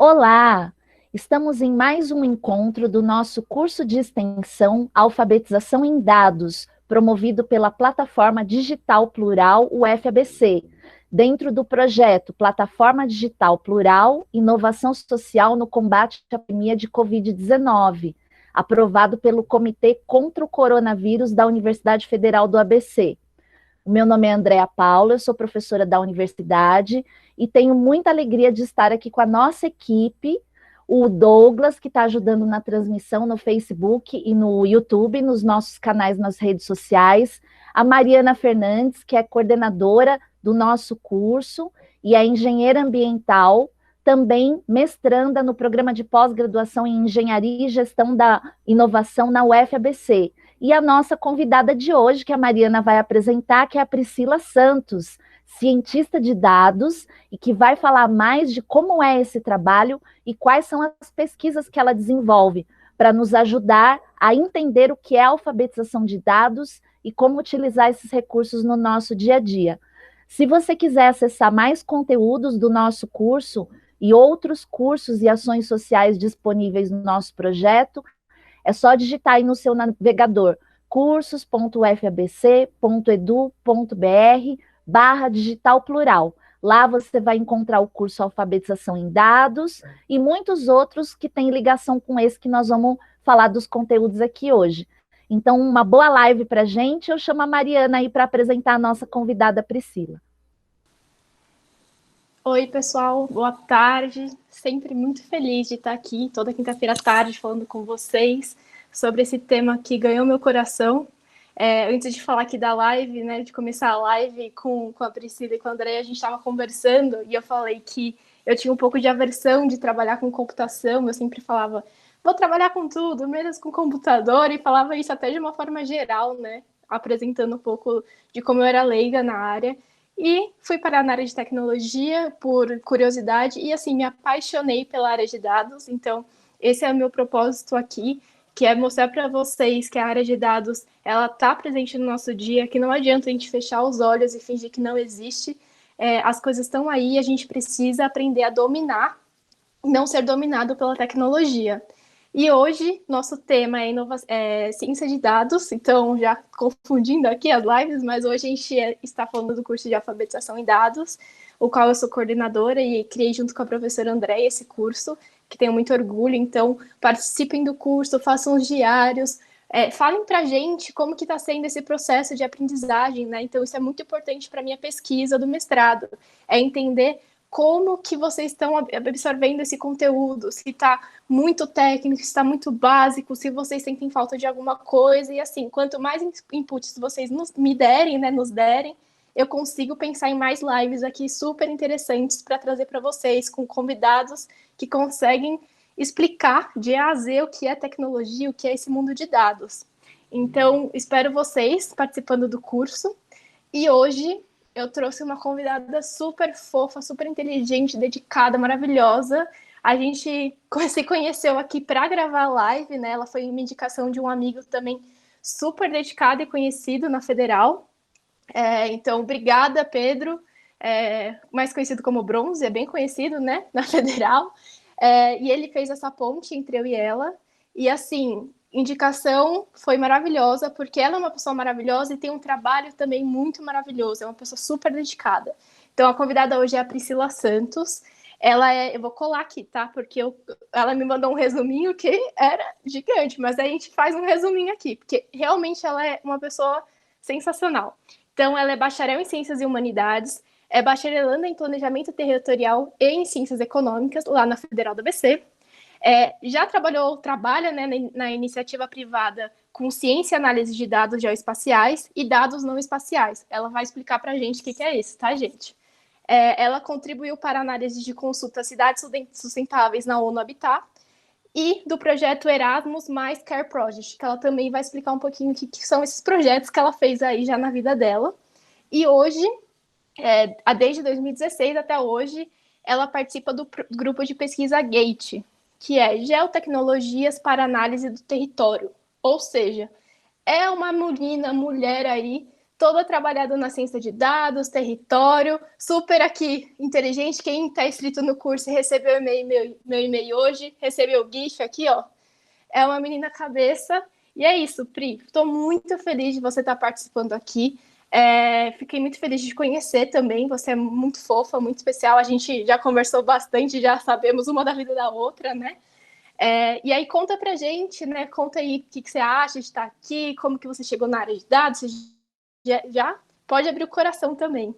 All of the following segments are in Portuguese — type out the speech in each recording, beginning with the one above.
Olá! Estamos em mais um encontro do nosso curso de extensão Alfabetização em Dados, promovido pela plataforma digital plural UFABC, dentro do projeto Plataforma Digital Plural Inovação Social no Combate à Pandemia de Covid-19, aprovado pelo Comitê contra o Coronavírus da Universidade Federal do ABC. O meu nome é Andréa Paula, eu sou professora da universidade e tenho muita alegria de estar aqui com a nossa equipe, o Douglas, que está ajudando na transmissão no Facebook e no YouTube, nos nossos canais nas redes sociais, a Mariana Fernandes, que é coordenadora do nosso curso e é engenheira ambiental, também mestranda no programa de pós-graduação em Engenharia e Gestão da Inovação na UFABC. E a nossa convidada de hoje, que a Mariana vai apresentar, que é a Priscila Santos, cientista de dados, e que vai falar mais de como é esse trabalho e quais são as pesquisas que ela desenvolve, para nos ajudar a entender o que é a alfabetização de dados e como utilizar esses recursos no nosso dia a dia. Se você quiser acessar mais conteúdos do nosso curso e outros cursos e ações sociais disponíveis no nosso projeto, é só digitar aí no seu navegador cursos.ufabc.edu.br/digital plural. Lá você vai encontrar o curso Alfabetização em Dados e muitos outros que têm ligação com esse que nós vamos falar dos conteúdos aqui hoje. Então, uma boa live para a gente. Eu chamo a Mariana aí para apresentar a nossa convidada Priscila. Oi, pessoal, boa tarde. Sempre muito feliz de estar aqui toda quinta-feira à tarde falando com vocês sobre esse tema que ganhou meu coração. Antes de falar aqui da live, né, de começar a live com a Priscila e com a Andréia, a gente estava conversando e eu falei que eu tinha um pouco de aversão de trabalhar com computação. Eu sempre falava, vou trabalhar com tudo, menos com computador, e falava isso até de uma forma geral, né, apresentando um pouco de como eu era leiga na área. E fui parar na área de tecnologia por curiosidade e, assim, me apaixonei pela área de dados. Então, esse é o meu propósito aqui, que é mostrar para vocês que a área de dados, ela está presente no nosso dia, que não adianta a gente fechar os olhos e fingir que não existe. As coisas estão aí, a gente precisa aprender a dominar, não ser dominado pela tecnologia. E hoje, nosso tema é ciência de dados, então já confundindo aqui as lives, mas hoje a gente está falando do curso de alfabetização em dados, o qual eu sou coordenadora e criei junto com a professora Andréia esse curso, que tenho muito orgulho. Então, participem do curso, façam os diários, falem para a gente como que está sendo esse processo de aprendizagem, né? Então, isso é muito importante para a minha pesquisa do mestrado, é entender como que vocês estão absorvendo esse conteúdo, se está muito técnico, se está muito básico, se vocês sentem falta de alguma coisa, e assim, quanto mais inputs vocês me derem, né, nos derem, eu consigo pensar em mais lives aqui super interessantes para trazer para vocês, com convidados que conseguem explicar de A a Z o que é tecnologia, o que é esse mundo de dados. Então, espero vocês participando do curso, e hoje eu trouxe uma convidada super fofa, super inteligente, dedicada, maravilhosa. A gente se conheceu aqui para gravar a live, né? Ela foi uma indicação de um amigo também super dedicado e conhecido na Federal. Então, obrigada, Pedro, mais conhecido como Bronze, é bem conhecido, né? Na Federal. E ele fez essa ponte entre eu e ela. E assim, indicação foi maravilhosa, porque ela é uma pessoa maravilhosa e tem um trabalho também muito maravilhoso, é uma pessoa super dedicada. Então, a convidada hoje é a Priscila Santos. Eu vou colar aqui, tá? Porque ela me mandou um resuminho que era gigante, mas a gente faz um resuminho aqui, porque realmente ela é uma pessoa sensacional. Então, ela é bacharel em Ciências e Humanidades, é bacharelanda em Planejamento Territorial e em Ciências Econômicas, lá na Federal do ABC. Já trabalha, né, na iniciativa privada com ciência e análise de dados geoespaciais e dados não espaciais. Ela vai explicar para a gente o que é isso, tá, gente? Ela contribuiu para a análise de consulta Cidades Sustentáveis na ONU Habitat e do projeto Erasmus mais Care Project, que ela também vai explicar um pouquinho o que são esses projetos que ela fez aí já na vida dela. E hoje, desde 2016 até hoje, ela participa do grupo de pesquisa GATE, que é Geotecnologias para Análise do Território. Ou seja, é uma mulher aí toda trabalhada na ciência de dados, território, super aqui inteligente. Quem está inscrito no curso e recebeu meu e-mail hoje, recebeu o GIF aqui, ó. É uma menina cabeça. E é isso, Pri. Estou muito feliz de você estar participando aqui. Fiquei muito feliz de te conhecer também. Você é muito fofa, muito especial. A gente já conversou bastante, já sabemos uma da vida da outra, né? E aí conta pra gente, né? Conta aí o que você acha de estar aqui, como que você chegou na área de dados. Você já pode abrir o coração também.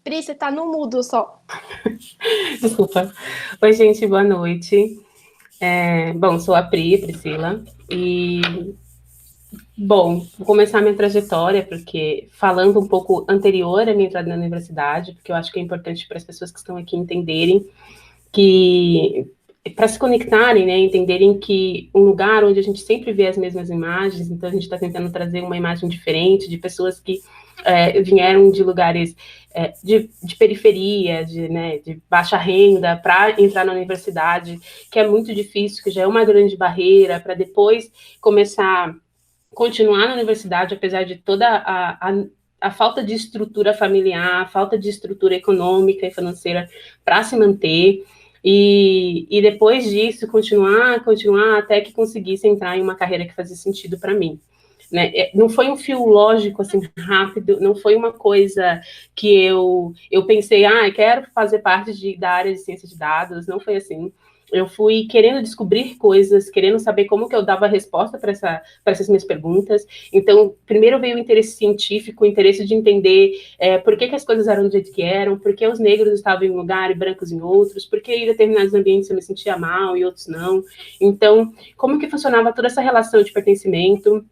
Pri, você tá no mudo só. Desculpa. Oi, gente, boa noite. Bom, sou a Priscila, e, bom, vou começar a minha trajetória, porque falando um pouco anterior à minha entrada na universidade, porque eu acho que é importante para as pessoas que estão aqui entenderem que, para se conectarem, né, entenderem que um lugar onde a gente sempre vê as mesmas imagens, então a gente está tentando trazer uma imagem diferente de pessoas que vieram de lugares de periferia, de baixa renda, para entrar na universidade, que é muito difícil, que já é uma grande barreira, para depois começar, continuar na universidade, apesar de toda a falta de estrutura familiar, a falta de estrutura econômica e financeira para se manter, e depois disso continuar até que conseguisse entrar em uma carreira que fazia sentido para mim. Né? Não foi um fio lógico, assim, rápido, não foi uma coisa que eu pensei, quero fazer parte da área de ciência de dados, não foi assim. Eu fui querendo descobrir coisas, querendo saber como que eu dava resposta para essas minhas perguntas. Então, primeiro veio o interesse científico, o interesse de entender por que as coisas eram do jeito que eram, por que os negros estavam em um lugar e brancos em outros, por que em determinados ambientes eu me sentia mal e outros não. Então, como que funcionava toda essa relação de pertencimento.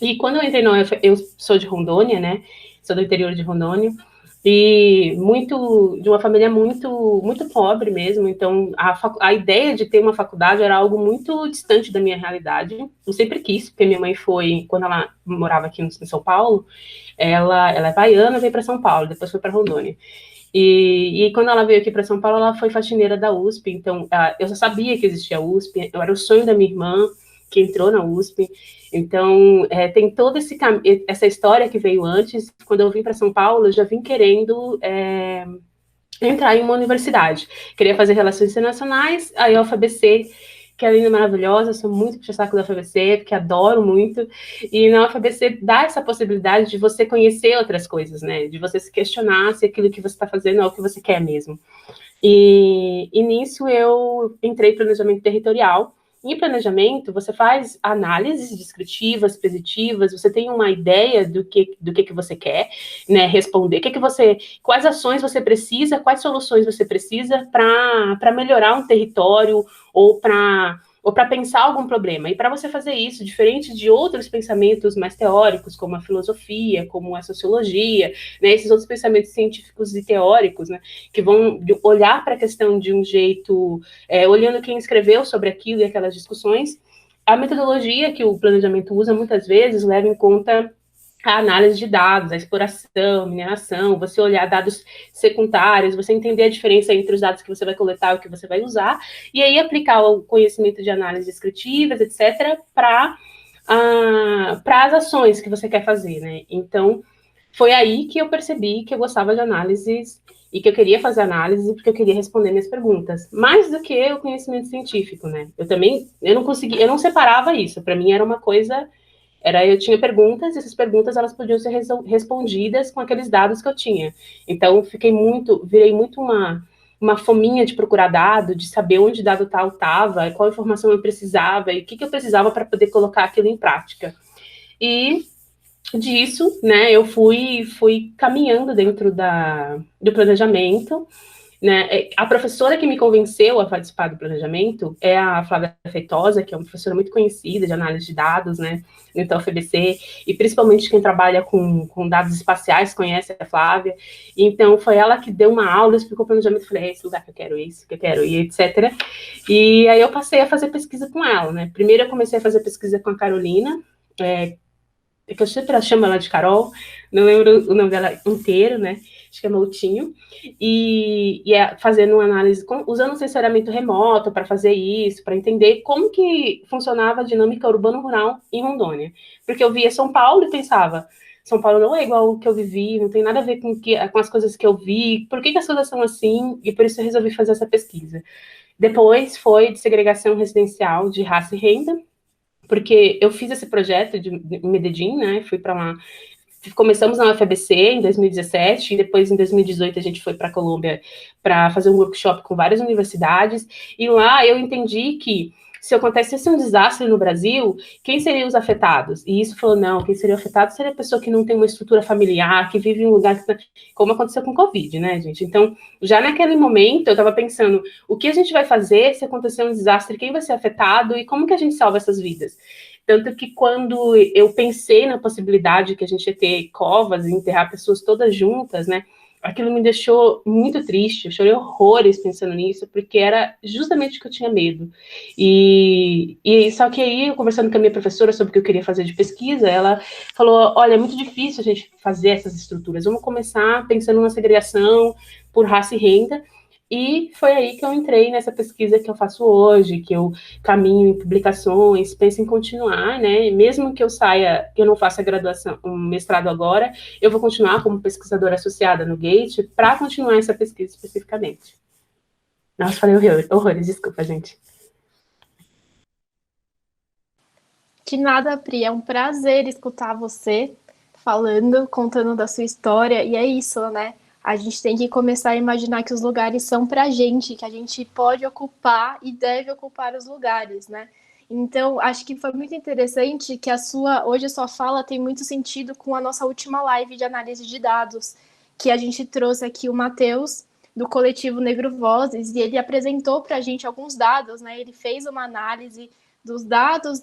E quando eu entrei na UF, eu sou de Rondônia, né? Sou do interior de Rondônia, e de uma família muito pobre mesmo. Então, a ideia de ter uma faculdade era algo muito distante da minha realidade. Eu sempre quis, porque minha mãe foi, quando ela morava aqui em São Paulo, ela é baiana, veio para São Paulo, depois foi para Rondônia. E quando ela veio aqui para São Paulo, ela foi faxineira da USP. Então, eu já sabia que existia a USP, era o sonho da minha irmã, que entrou na USP. Então, tem toda essa história que veio antes. Quando eu vim para São Paulo, eu já vim querendo entrar em uma universidade. Queria fazer relações internacionais, aí a UFABC, que é linda, maravilhosa, sou muito puxa-saco da UFABC, porque adoro muito, e na UFABC dá essa possibilidade de você conhecer outras coisas, né, de você se questionar se aquilo que você está fazendo é o que você quer mesmo. E nisso eu entrei em planejamento territorial. Em planejamento, você faz análises descritivas, preditivas, você tem uma ideia do que você quer, né, responder, quais ações você precisa, quais soluções você precisa para melhorar um território ou para pensar algum problema. E para você fazer isso, diferente de outros pensamentos mais teóricos, como a filosofia, como a sociologia, né, esses outros pensamentos científicos e teóricos, né, que vão olhar para a questão de um jeito, olhando quem escreveu sobre aquilo e aquelas discussões, a metodologia que o planejamento usa muitas vezes leva em conta a análise de dados, a exploração, mineração, você olhar dados secundários, você entender a diferença entre os dados que você vai coletar e o que você vai usar, e aí aplicar o conhecimento de análise descritivas, etc., para as ações que você quer fazer, né? Então, foi aí que eu percebi que eu gostava de análises e que eu queria fazer análise porque eu queria responder minhas perguntas, mais do que o conhecimento científico, né? Eu não separava isso, para mim era uma coisa. Eu tinha perguntas, e essas perguntas elas podiam ser respondidas com aqueles dados que eu tinha. Então, virei muito uma fominha de procurar dado, de saber onde dado tal estava, qual informação eu precisava, e o que eu precisava para poder colocar aquilo em prática. E disso, né, eu fui caminhando dentro do planejamento, né? A professora que me convenceu a participar do planejamento é a Flávia Feitosa, que é uma professora muito conhecida de análise de dados, né, no UFABC, e principalmente quem trabalha com dados espaciais conhece a Flávia. Então, foi ela que deu uma aula, explicou o planejamento, falei, esse lugar que eu quero, isso que eu quero, e etc. E aí eu passei a fazer pesquisa com ela, né. Primeiro eu comecei a fazer pesquisa com a Carolina, que eu sempre chamo ela de Carol, não lembro o nome dela inteiro, né? Acho que é Moutinho, e é fazendo uma análise, usando um sensoriamento remoto para fazer isso, para entender como que funcionava a dinâmica urbano-rural em Rondônia. Porque eu via São Paulo e pensava, São Paulo não é igual o que eu vivi, não tem nada a ver com as coisas que eu vi, por que as coisas são assim? E por isso eu resolvi fazer essa pesquisa. Depois foi de segregação residencial de raça e renda, porque eu fiz esse projeto em Medellín, né? Fui para lá. Começamos na UFABC em 2017 e depois em 2018 a gente foi para a Colômbia para fazer um workshop com várias universidades e lá eu entendi que se acontecesse um desastre no Brasil, quem seriam os afetados? E isso falou, não, quem seria afetado seria a pessoa que não tem uma estrutura familiar, que vive em um lugar que, como aconteceu com o Covid, né, gente? Então, já naquele momento, eu estava pensando, o que a gente vai fazer se acontecer um desastre, quem vai ser afetado e como que a gente salva essas vidas? Tanto que quando eu pensei na possibilidade que a gente ia ter covas e enterrar pessoas todas juntas, né, aquilo me deixou muito triste, eu chorei horrores pensando nisso, porque era justamente o que eu tinha medo. E só que aí, conversando com a minha professora sobre o que eu queria fazer de pesquisa, ela falou, olha, é muito difícil a gente fazer essas estruturas, vamos começar pensando na segregação por raça e renda, e foi aí que eu entrei nessa pesquisa que eu faço hoje, que eu caminho em publicações, penso em continuar, né? Mesmo que eu saia, que eu não faça graduação, um mestrado agora, eu vou continuar como pesquisadora associada no Gate para continuar essa pesquisa especificamente. Nossa, falei horrores, desculpa, gente. De nada, Pri, é um prazer escutar você falando, contando da sua história, e é isso, né? A gente tem que começar a imaginar que os lugares são pra gente, que a gente pode ocupar e deve ocupar os lugares, né? Então, acho que foi muito interessante que hoje a sua fala tem muito sentido com a nossa última live de análise de dados, que a gente trouxe aqui o Matheus, do coletivo Negro Vozes, e ele apresentou para a gente alguns dados, né? Ele fez uma análise dos dados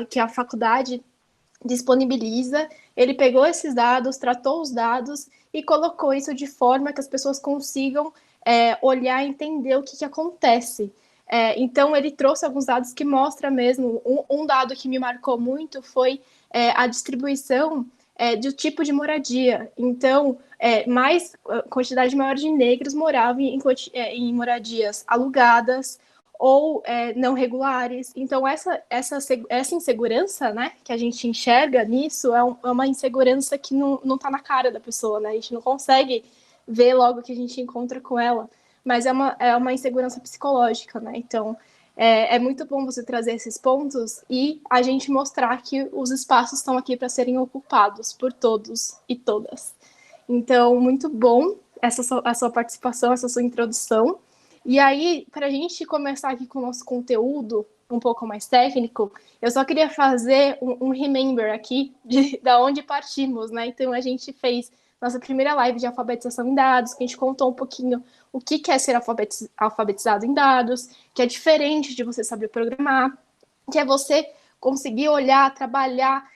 que a faculdade disponibiliza, ele pegou esses dados, tratou os dados e colocou isso de forma que as pessoas consigam olhar e entender o que acontece. Então, ele trouxe alguns dados que mostram mesmo, um dado que me marcou muito foi a distribuição do tipo de moradia. Então, quantidade maior de negros moravam em moradias alugadas, ou não regulares. Então, essa insegurança, né, que a gente enxerga nisso é uma insegurança que não está na cara da pessoa, né? A gente não consegue ver logo que a gente encontra com ela, mas é uma insegurança psicológica, né? Então, é muito bom você trazer esses pontos e a gente mostrar que os espaços estão aqui para serem ocupados por todos e todas. Então, muito bom a sua participação, essa sua introdução. E aí, para a gente começar aqui com o nosso conteúdo um pouco mais técnico, eu só queria fazer um remember aqui da onde partimos, né? Então, a gente fez nossa primeira live de alfabetização em dados, que a gente contou um pouquinho o que é ser alfabetizado em dados, que é diferente de você saber programar, que é você conseguir olhar, trabalhar,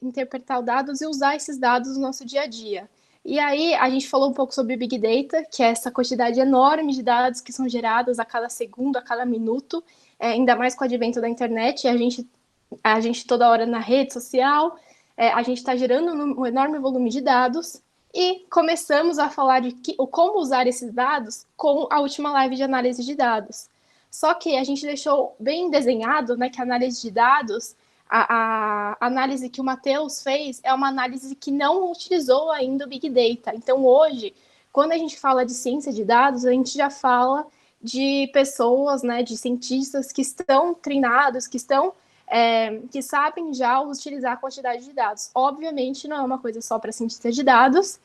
interpretar dados e usar esses dados no nosso dia a dia. E aí, a gente falou um pouco sobre Big Data, que é essa quantidade enorme de dados que são gerados a cada segundo, a cada minuto, ainda mais com o advento da internet, a gente toda hora na rede social, a gente está gerando um enorme volume de dados, e começamos a falar de como usar esses dados com a última live de análise de dados. Só que a gente deixou bem desenhado, né, que a análise de dados, a análise que o Matheus fez é uma análise que não utilizou ainda o Big Data. Então, hoje, quando a gente fala de ciência de dados, a gente já fala de pessoas, né, de cientistas que estão treinados, que sabem já utilizar a quantidade de dados. Obviamente, não é uma coisa só para cientistas de dados,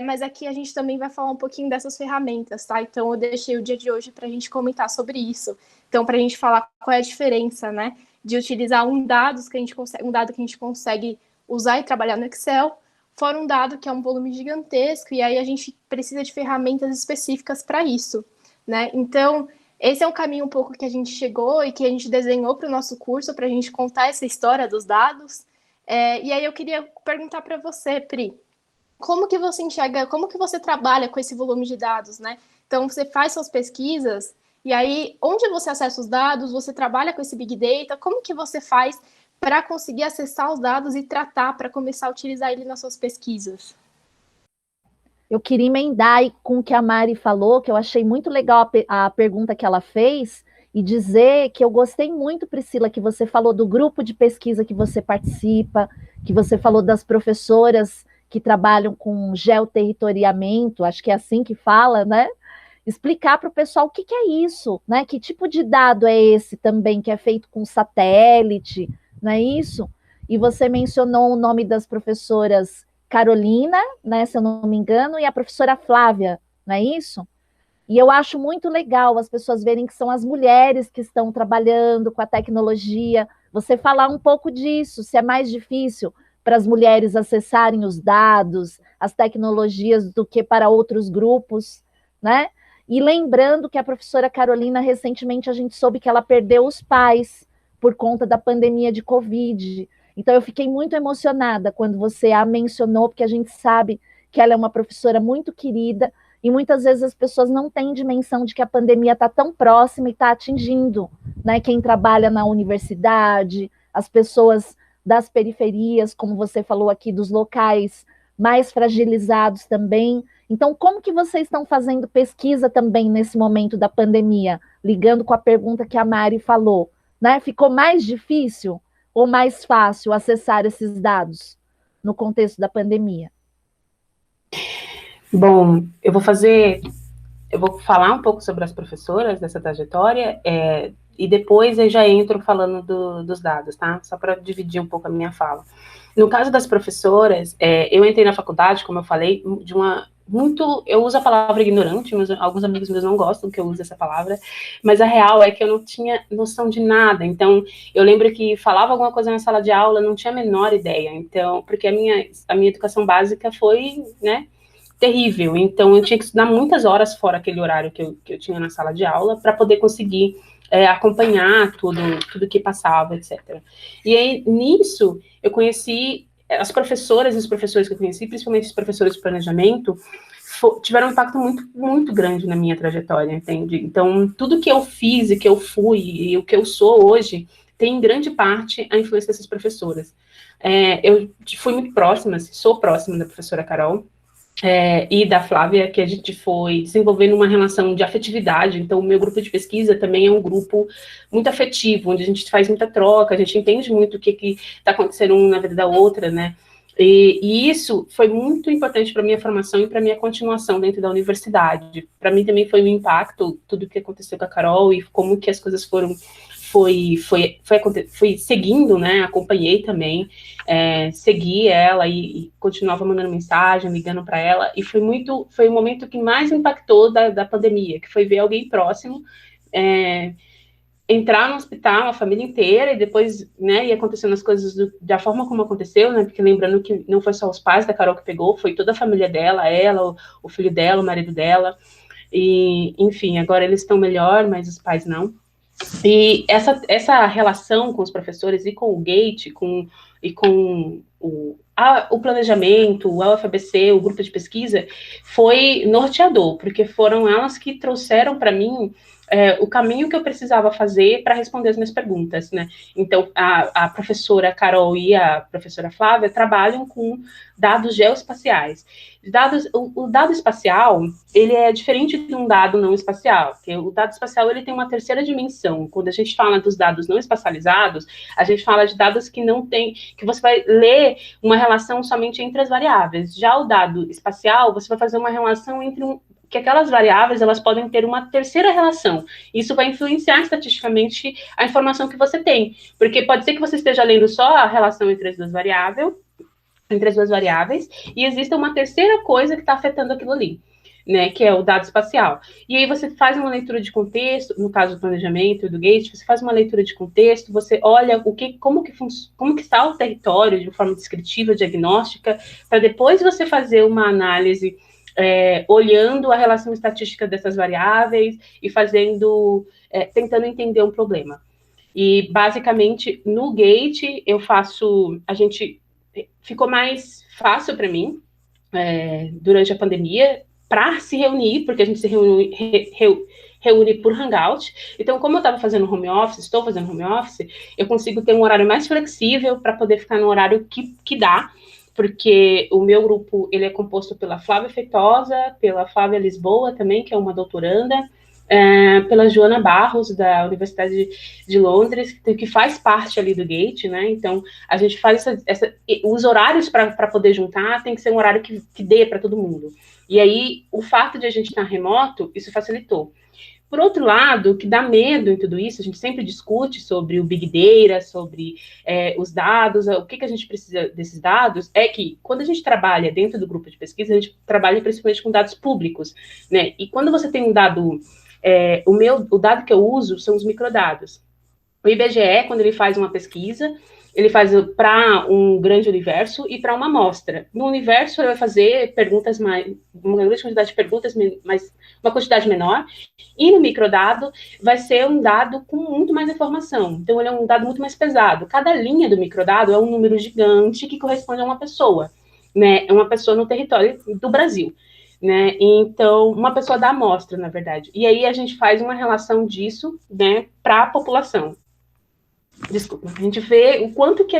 mas aqui a gente também vai falar um pouquinho dessas ferramentas, tá? Então, eu deixei o dia de hoje para a gente comentar sobre isso. Então, para a gente falar qual é a diferença, né, de utilizar um dado que a gente consegue usar e trabalhar no Excel, fora um dado que é um volume gigantesco, e aí a gente precisa de ferramentas específicas para isso, né? Então, esse é um caminho um pouco que a gente chegou e que a gente desenhou para o nosso curso, para a gente contar essa história dos dados. E aí eu queria perguntar para você, Pri, como que você enxerga, como que você trabalha com esse volume de dados, né? Então, você faz suas pesquisas, e aí, onde você acessa os dados, você trabalha com esse Big Data, como que você faz para conseguir acessar os dados e tratar, para começar a utilizar ele nas suas pesquisas? Eu queria emendar aí com o que a Mari falou, que eu achei muito legal a pergunta que ela fez, e dizer que eu gostei muito, Priscila, que você falou do grupo de pesquisa que você participa, que você falou das professoras que trabalham com geoterritoriamento, acho que é assim que fala, né? Explicar para o pessoal o que, que é isso, né? Que tipo de dado é esse também, que é feito com satélite, não é isso? E você mencionou o nome das professoras Carolina, né, se eu não me engano, e a professora Flávia, não é isso? E eu acho muito legal as pessoas verem que são as mulheres que estão trabalhando com a tecnologia. Você falar um pouco disso, se é mais difícil para as mulheres acessarem os dados, as tecnologias, do que para outros grupos, né? E lembrando que a professora Carolina, recentemente a gente soube que ela perdeu os pais por conta da pandemia de Covid. Então eu fiquei muito emocionada quando você a mencionou, porque a gente sabe que ela é uma professora muito querida, e muitas vezes as pessoas não têm dimensão de que a pandemia está tão próxima e está atingindo, né, quem trabalha na universidade, as pessoas das periferias, como você falou aqui, dos locais mais fragilizados também. Então, como que vocês estão fazendo pesquisa também nesse momento da pandemia? Ligando com a pergunta que a Mari falou, né? Ficou mais difícil ou mais fácil acessar esses dados no contexto da pandemia? Bom, eu vou falar um pouco sobre as professoras dessa trajetória, e depois eu já entro falando dos dados, tá? Só para dividir um pouco a minha fala. No caso das professoras, eu entrei na faculdade, como eu falei, eu uso a palavra ignorante, mas alguns amigos meus não gostam que eu use essa palavra, mas a real é que eu não tinha noção de nada. Então, eu lembro que falava alguma coisa na sala de aula, não tinha a menor ideia. Então, porque a minha educação básica foi, né, terrível. Então, eu tinha que estudar muitas horas fora aquele horário que eu tinha na sala de aula para poder conseguir acompanhar tudo que passava, etc. E aí, nisso, eu conheci as professoras e os professores que eu conheci, principalmente os professores de planejamento, tiveram um impacto muito, muito grande na minha trajetória, entende? Então, tudo que eu fiz e que eu fui e o que eu sou hoje tem, em grande parte, a influência dessas professoras. Eu fui muito próxima, sou próxima da professora Carol, e da Flávia, que a gente foi desenvolvendo uma relação de afetividade. Então, o meu grupo de pesquisa também é um grupo muito afetivo, onde a gente faz muita troca, a gente entende muito o que está acontecendo um na vida da outra, né? E isso foi muito importante para a minha formação e para a minha continuação dentro da universidade. Para mim também foi um impacto, tudo o que aconteceu com a Carol e como que as coisas foi seguindo, né? Acompanhei também, segui ela e continuava mandando mensagem, ligando para ela, e foi o momento que mais impactou da pandemia, que foi ver alguém próximo entrar no hospital, a família inteira, e depois, né, ia acontecendo as coisas da forma como aconteceu, né, porque lembrando que não foi só os pais da Carol que pegou, foi toda a família dela, ela, o filho dela, o marido dela, e, enfim, agora eles estão melhor, mas os pais não. E essa relação com os professores e com o GATE, e com o planejamento, o UFABC, o grupo de pesquisa, foi norteador, porque foram elas que trouxeram para mim o caminho que eu precisava fazer para responder as minhas perguntas, né? Então, a professora Carol e a professora Flávia trabalham com dados geoespaciais. O dado espacial, ele é diferente de um dado não espacial, porque o dado espacial, ele tem uma terceira dimensão. Quando a gente fala dos dados não espacializados, a gente fala de dados que não tem, que você vai ler uma relação somente entre as variáveis. Já o dado espacial, você vai fazer uma relação entre que aquelas variáveis, elas podem ter uma terceira relação. Isso vai influenciar estatisticamente a informação que você tem, porque pode ser que você esteja lendo só a relação entre as duas variáveis, e existe uma terceira coisa que está afetando aquilo ali, né, que é o dado espacial. E aí você faz uma leitura de contexto, no caso do planejamento e do GATE, você faz uma leitura de contexto, você olha como que está o território de forma descritiva, diagnóstica, para depois você fazer uma análise olhando a relação estatística dessas variáveis e tentando entender um problema. E, basicamente, no GATE, ficou mais fácil para mim, durante a pandemia, para se reunir, porque a gente se reúne por Hangout. Então, como eu estava fazendo home office, estou fazendo home office, eu consigo ter um horário mais flexível para poder ficar no horário que dá, porque o meu grupo ele é composto pela Flávia Feitosa, pela Flávia Lisboa também, que é uma doutoranda, pela Joana Barros, da Universidade de Londres, que faz parte ali do Gate, né? Então, a gente faz os horários para poder juntar tem que ser um horário que dê para todo mundo. E aí, o fato de a gente estar remoto, isso facilitou. Por outro lado, o que dá medo em tudo isso, a gente sempre discute sobre o Big Data, sobre os dados, o que a gente precisa desses dados, é que quando a gente trabalha dentro do grupo de pesquisa, a gente trabalha principalmente com dados públicos, né? E quando você tem um dado, o dado que eu uso são os microdados. O IBGE, quando ele faz uma pesquisa, ele faz para um grande universo e para uma amostra. No universo, ele vai fazer perguntas uma grande quantidade de perguntas, mas uma quantidade menor, e no microdado vai ser um dado com muito mais informação. Então, ele é um dado muito mais pesado. Cada linha do microdado é um número gigante que corresponde a uma pessoa, né? É uma pessoa no território do Brasil, né? Então, uma pessoa da amostra, na verdade. E aí a gente faz uma relação disso, né, para a população. Desculpa, a gente vê o quanto que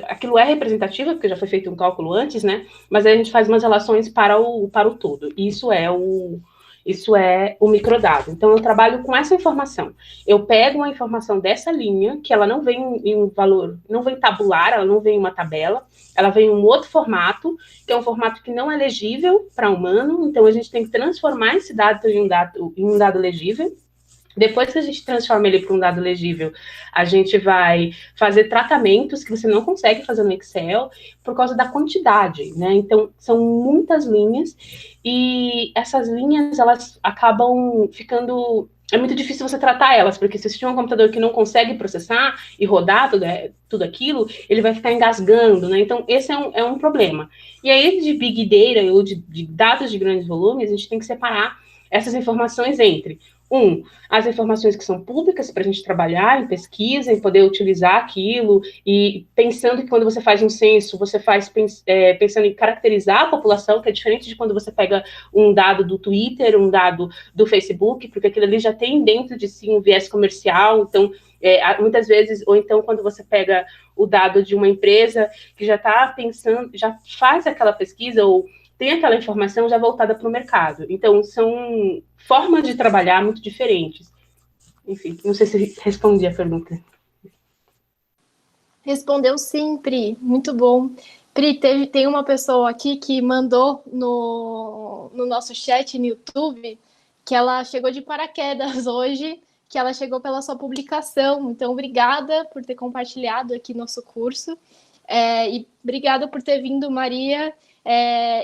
aquilo é representativo, porque já foi feito um cálculo antes, né? Mas aí a gente faz umas relações para o todo. Isso é o microdado. Então, eu trabalho com essa informação. Eu pego uma informação dessa linha, que ela não vem em um valor, não vem tabular, ela não vem em uma tabela, ela vem em um outro formato, que é um formato que não é legível para humano, então a gente tem que transformar esse dado em um dado legível. Depois que a gente transforma ele para um dado legível, a gente vai fazer tratamentos que você não consegue fazer no Excel por causa da quantidade, né? Então, são muitas linhas e essas linhas, elas acabam ficando... É muito difícil você tratar elas, porque se você tiver um computador que não consegue processar e rodar tudo aquilo, ele vai ficar engasgando, né? Então, esse é um problema. E aí, de Big Data ou de dados de grandes volumes, a gente tem que separar essas informações entre... as informações que são públicas para a gente trabalhar em pesquisa e poder utilizar aquilo, e pensando que quando você faz um censo, você faz pensando em caracterizar a população, que é diferente de quando você pega um dado do Twitter, um dado do Facebook, porque aquilo ali já tem dentro de si um viés comercial, então, muitas vezes, ou então quando você pega o dado de uma empresa que já está pensando, já faz aquela pesquisa, ou tem aquela informação já voltada para o mercado. Então, são formas de trabalhar muito diferentes. Enfim, não sei se respondi a pergunta. Respondeu sim, Pri. Muito bom. Pri, tem uma pessoa aqui que mandou no nosso chat no YouTube que ela chegou de paraquedas hoje, que ela chegou pela sua publicação. Então, obrigada por ter compartilhado aqui nosso curso. E obrigada por ter vindo, Maria.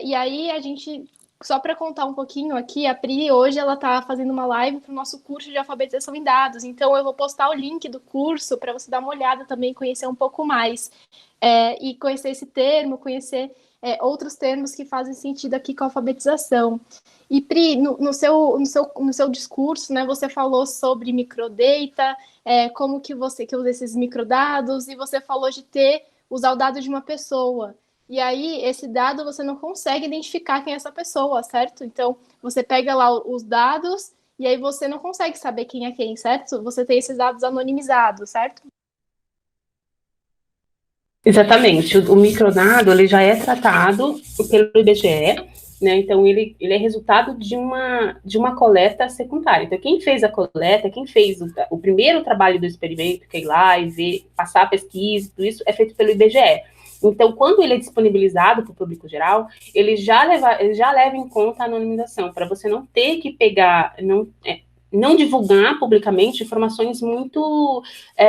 E aí, a gente, só para contar um pouquinho aqui, a Pri hoje ela está fazendo uma live para o nosso curso de alfabetização em dados. Então, eu vou postar o link do curso para você dar uma olhada também, conhecer um pouco mais. E conhecer esse termo, conhecer outros termos que fazem sentido aqui com a alfabetização. E, Pri, no seu discurso, né, você falou sobre microdata, como que usa esses microdados, e você falou de usar o dado de uma pessoa. E aí, esse dado, você não consegue identificar quem é essa pessoa, certo? Então, você pega lá os dados, e aí você não consegue saber quem é quem, certo? Você tem esses dados anonimizados, certo? Exatamente. O microdado, ele já é tratado pelo IBGE, né? Então, ele é resultado de uma coleta secundária. Então, quem fez a coleta, quem fez o primeiro trabalho do experimento, que é ir lá e ver, passar a pesquisa, tudo isso é feito pelo IBGE. Então, quando ele é disponibilizado para o público geral, ele já leva em conta a anonimização, para você não ter que pegar, não divulgar publicamente informações muito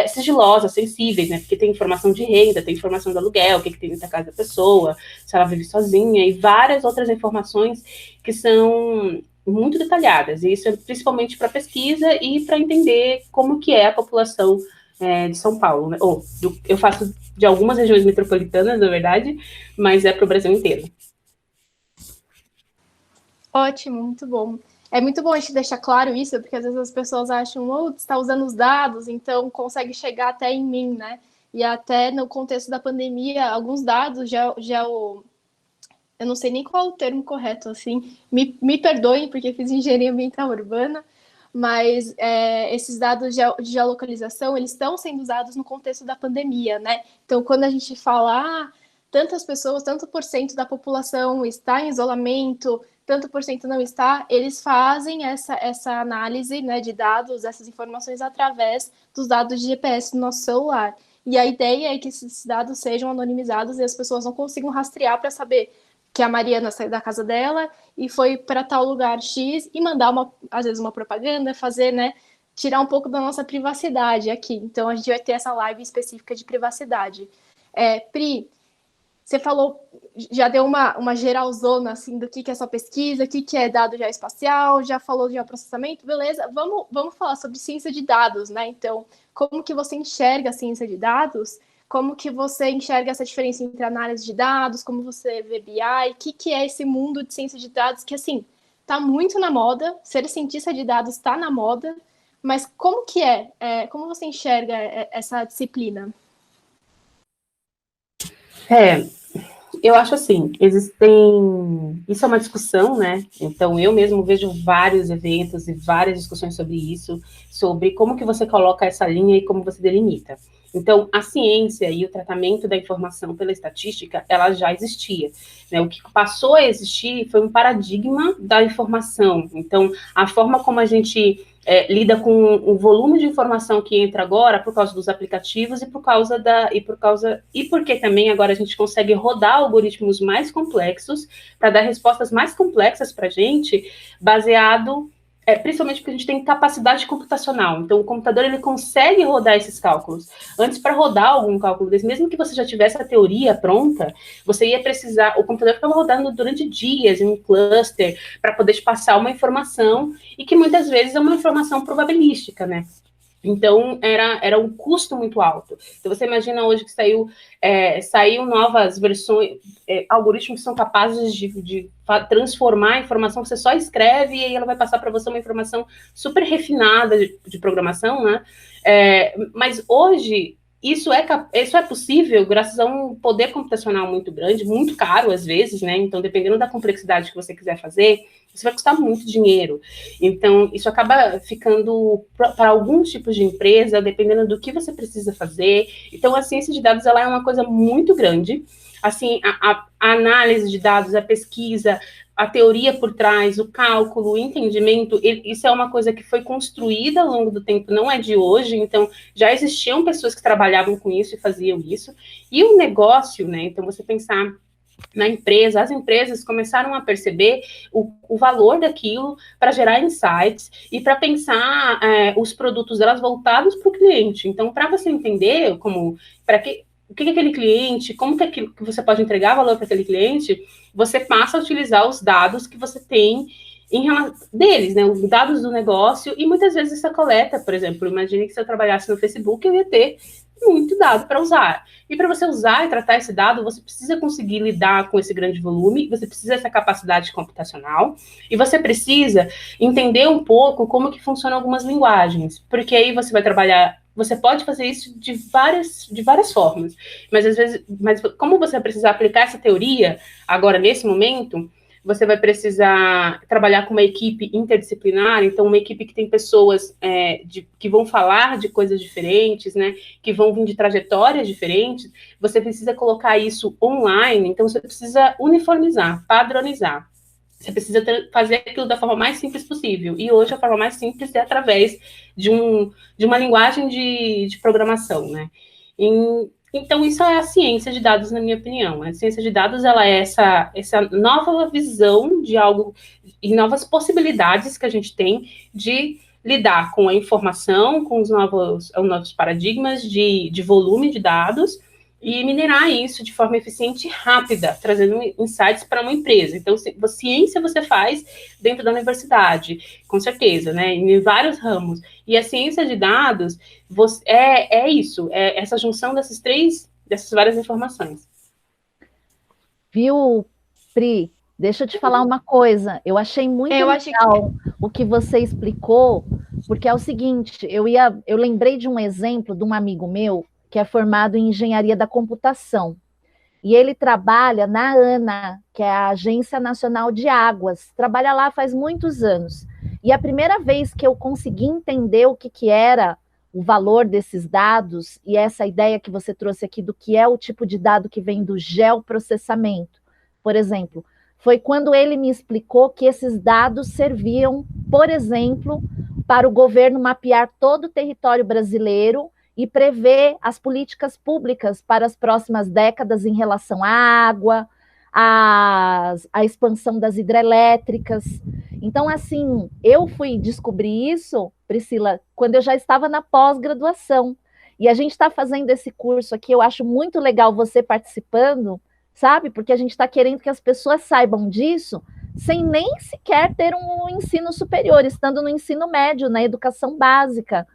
sigilosas, sensíveis, né? Porque tem informação de renda, tem informação do aluguel, o que tem dentro da casa da pessoa, se ela vive sozinha, e várias outras informações que são muito detalhadas. E isso é principalmente para pesquisa e para entender como que é a população de São Paulo, né? Eu faço de algumas regiões metropolitanas, na verdade, mas é para o Brasil inteiro. Ótimo, muito bom. É muito bom a gente deixar claro isso, porque às vezes as pessoas acham, você está usando os dados, então consegue chegar até em mim, né? E até no contexto da pandemia, alguns dados eu não sei nem qual é o termo correto, assim, me perdoem, porque fiz engenharia ambiental urbana, mas esses dados de geolocalização, eles estão sendo usados no contexto da pandemia, né? Então, quando a gente fala, tantas pessoas, tanto por cento da população está em isolamento, tanto por cento não está, eles fazem essa análise, né, de dados, essas informações através dos dados de GPS do nosso celular. E a ideia é que esses dados sejam anonimizados e as pessoas não consigam rastrear para saber que a Mariana saiu da casa dela e foi para tal lugar X e mandar, às vezes, uma propaganda, fazer, né, tirar um pouco da nossa privacidade aqui. Então, a gente vai ter essa live específica de privacidade. Pri, você falou, já deu uma geralzona, assim, do que é sua pesquisa, o que é dado geoespacial, já falou de geoprocessamento, beleza. Vamos falar sobre ciência de dados, né? Então, como que você enxerga a ciência de dados? Como que você enxerga essa diferença entre análise de dados, como você vê BI, o que é esse mundo de ciência de dados que, assim, está muito na moda, ser cientista de dados está na moda, mas como que como você enxerga essa disciplina? Eu acho assim, existem. Isso é uma discussão, né? Então, eu mesmo vejo vários eventos e várias discussões sobre isso, sobre como que você coloca essa linha e como você delimita. Então, a ciência e o tratamento da informação pela estatística, ela já existia. Né? O que passou a existir foi um paradigma da informação. Então, a forma como a gente lida com o volume de informação que entra agora por causa dos aplicativos e porque também agora a gente consegue rodar algoritmos mais complexos para dar respostas mais complexas para a gente, baseado principalmente porque a gente tem capacidade computacional. Então, o computador ele consegue rodar esses cálculos. Antes, para rodar algum cálculo desse, mesmo que você já tivesse a teoria pronta, você ia precisar. O computador ficava rodando durante dias em um cluster para poder te passar uma informação e que muitas vezes é uma informação probabilística, né? Então, era um custo muito alto. Então, você imagina hoje que saiu novas versões, algoritmos que são capazes de transformar a informação, você só escreve e aí ela vai passar para você uma informação super refinada de programação, né? Mas hoje, isso é possível graças a um poder computacional muito grande, muito caro às vezes, né? Então, dependendo da complexidade que você quiser fazer, isso vai custar muito dinheiro. Então, isso acaba ficando para alguns tipos de empresa, dependendo do que você precisa fazer. Então, a ciência de dados ela é uma coisa muito grande. Assim, a análise de dados, a pesquisa, a teoria por trás, o cálculo, o entendimento, isso é uma coisa que foi construída ao longo do tempo, não é de hoje. Então, já existiam pessoas que trabalhavam com isso e faziam isso. E o negócio, né? Então, você pensar na empresa, as empresas começaram a perceber o valor daquilo para gerar insights e para pensar os produtos delas voltados para o cliente. Então, para você entender o que é aquele cliente, como que você pode entregar valor para aquele cliente, você passa a utilizar os dados que você tem deles, né, os dados do negócio, e muitas vezes essa coleta, por exemplo, imagine que se eu trabalhasse no Facebook, eu ia ter muito dado para usar. E para você usar e tratar esse dado, você precisa conseguir lidar com esse grande volume, você precisa dessa capacidade computacional, e você precisa entender um pouco como que funcionam algumas linguagens, porque aí você vai trabalhar, você pode fazer isso de várias formas, mas como você vai precisar aplicar essa teoria agora, nesse momento, você vai precisar trabalhar com uma equipe interdisciplinar, então uma equipe que tem pessoas que vão falar de coisas diferentes, né, que vão vir de trajetórias diferentes, você precisa colocar isso online, então você precisa uniformizar, padronizar. Você precisa fazer aquilo da forma mais simples possível. E hoje a forma mais simples é através de uma linguagem de programação, né? Então, isso é a ciência de dados, na minha opinião. A ciência de dados, ela é essa nova visão de algo e novas possibilidades que a gente tem de lidar com a informação, com os novos paradigmas de volume de dados e minerar isso de forma eficiente e rápida, trazendo insights para uma empresa. Então, ciência você faz dentro da universidade, com certeza, né? Em vários ramos. E a ciência de dados é isso, é essa junção dessas várias informações. Viu, Pri? Deixa eu te falar uma coisa. Eu achei muito legal o que você explicou, porque é o seguinte, eu lembrei de um exemplo de um amigo meu que é formado em engenharia da computação. e ele trabalha na ANA, que é a Agência Nacional de Águas, trabalha lá faz muitos anos. E a primeira vez que eu consegui entender o que era o valor desses dados, e essa ideia que você trouxe aqui do que é o tipo de dado que vem do geoprocessamento, por exemplo, foi quando ele me explicou que esses dados serviam, por exemplo, para o governo mapear todo o território brasileiro e prever as políticas públicas para as próximas décadas em relação à água, à expansão das hidrelétricas. Então, assim, eu fui descobrir isso, Priscila, quando eu já estava na pós-graduação. E a gente está fazendo esse curso aqui, eu acho muito legal você participando, sabe? Porque a gente está querendo que as pessoas saibam disso sem nem sequer ter um ensino superior, estando no ensino médio, na educação básica.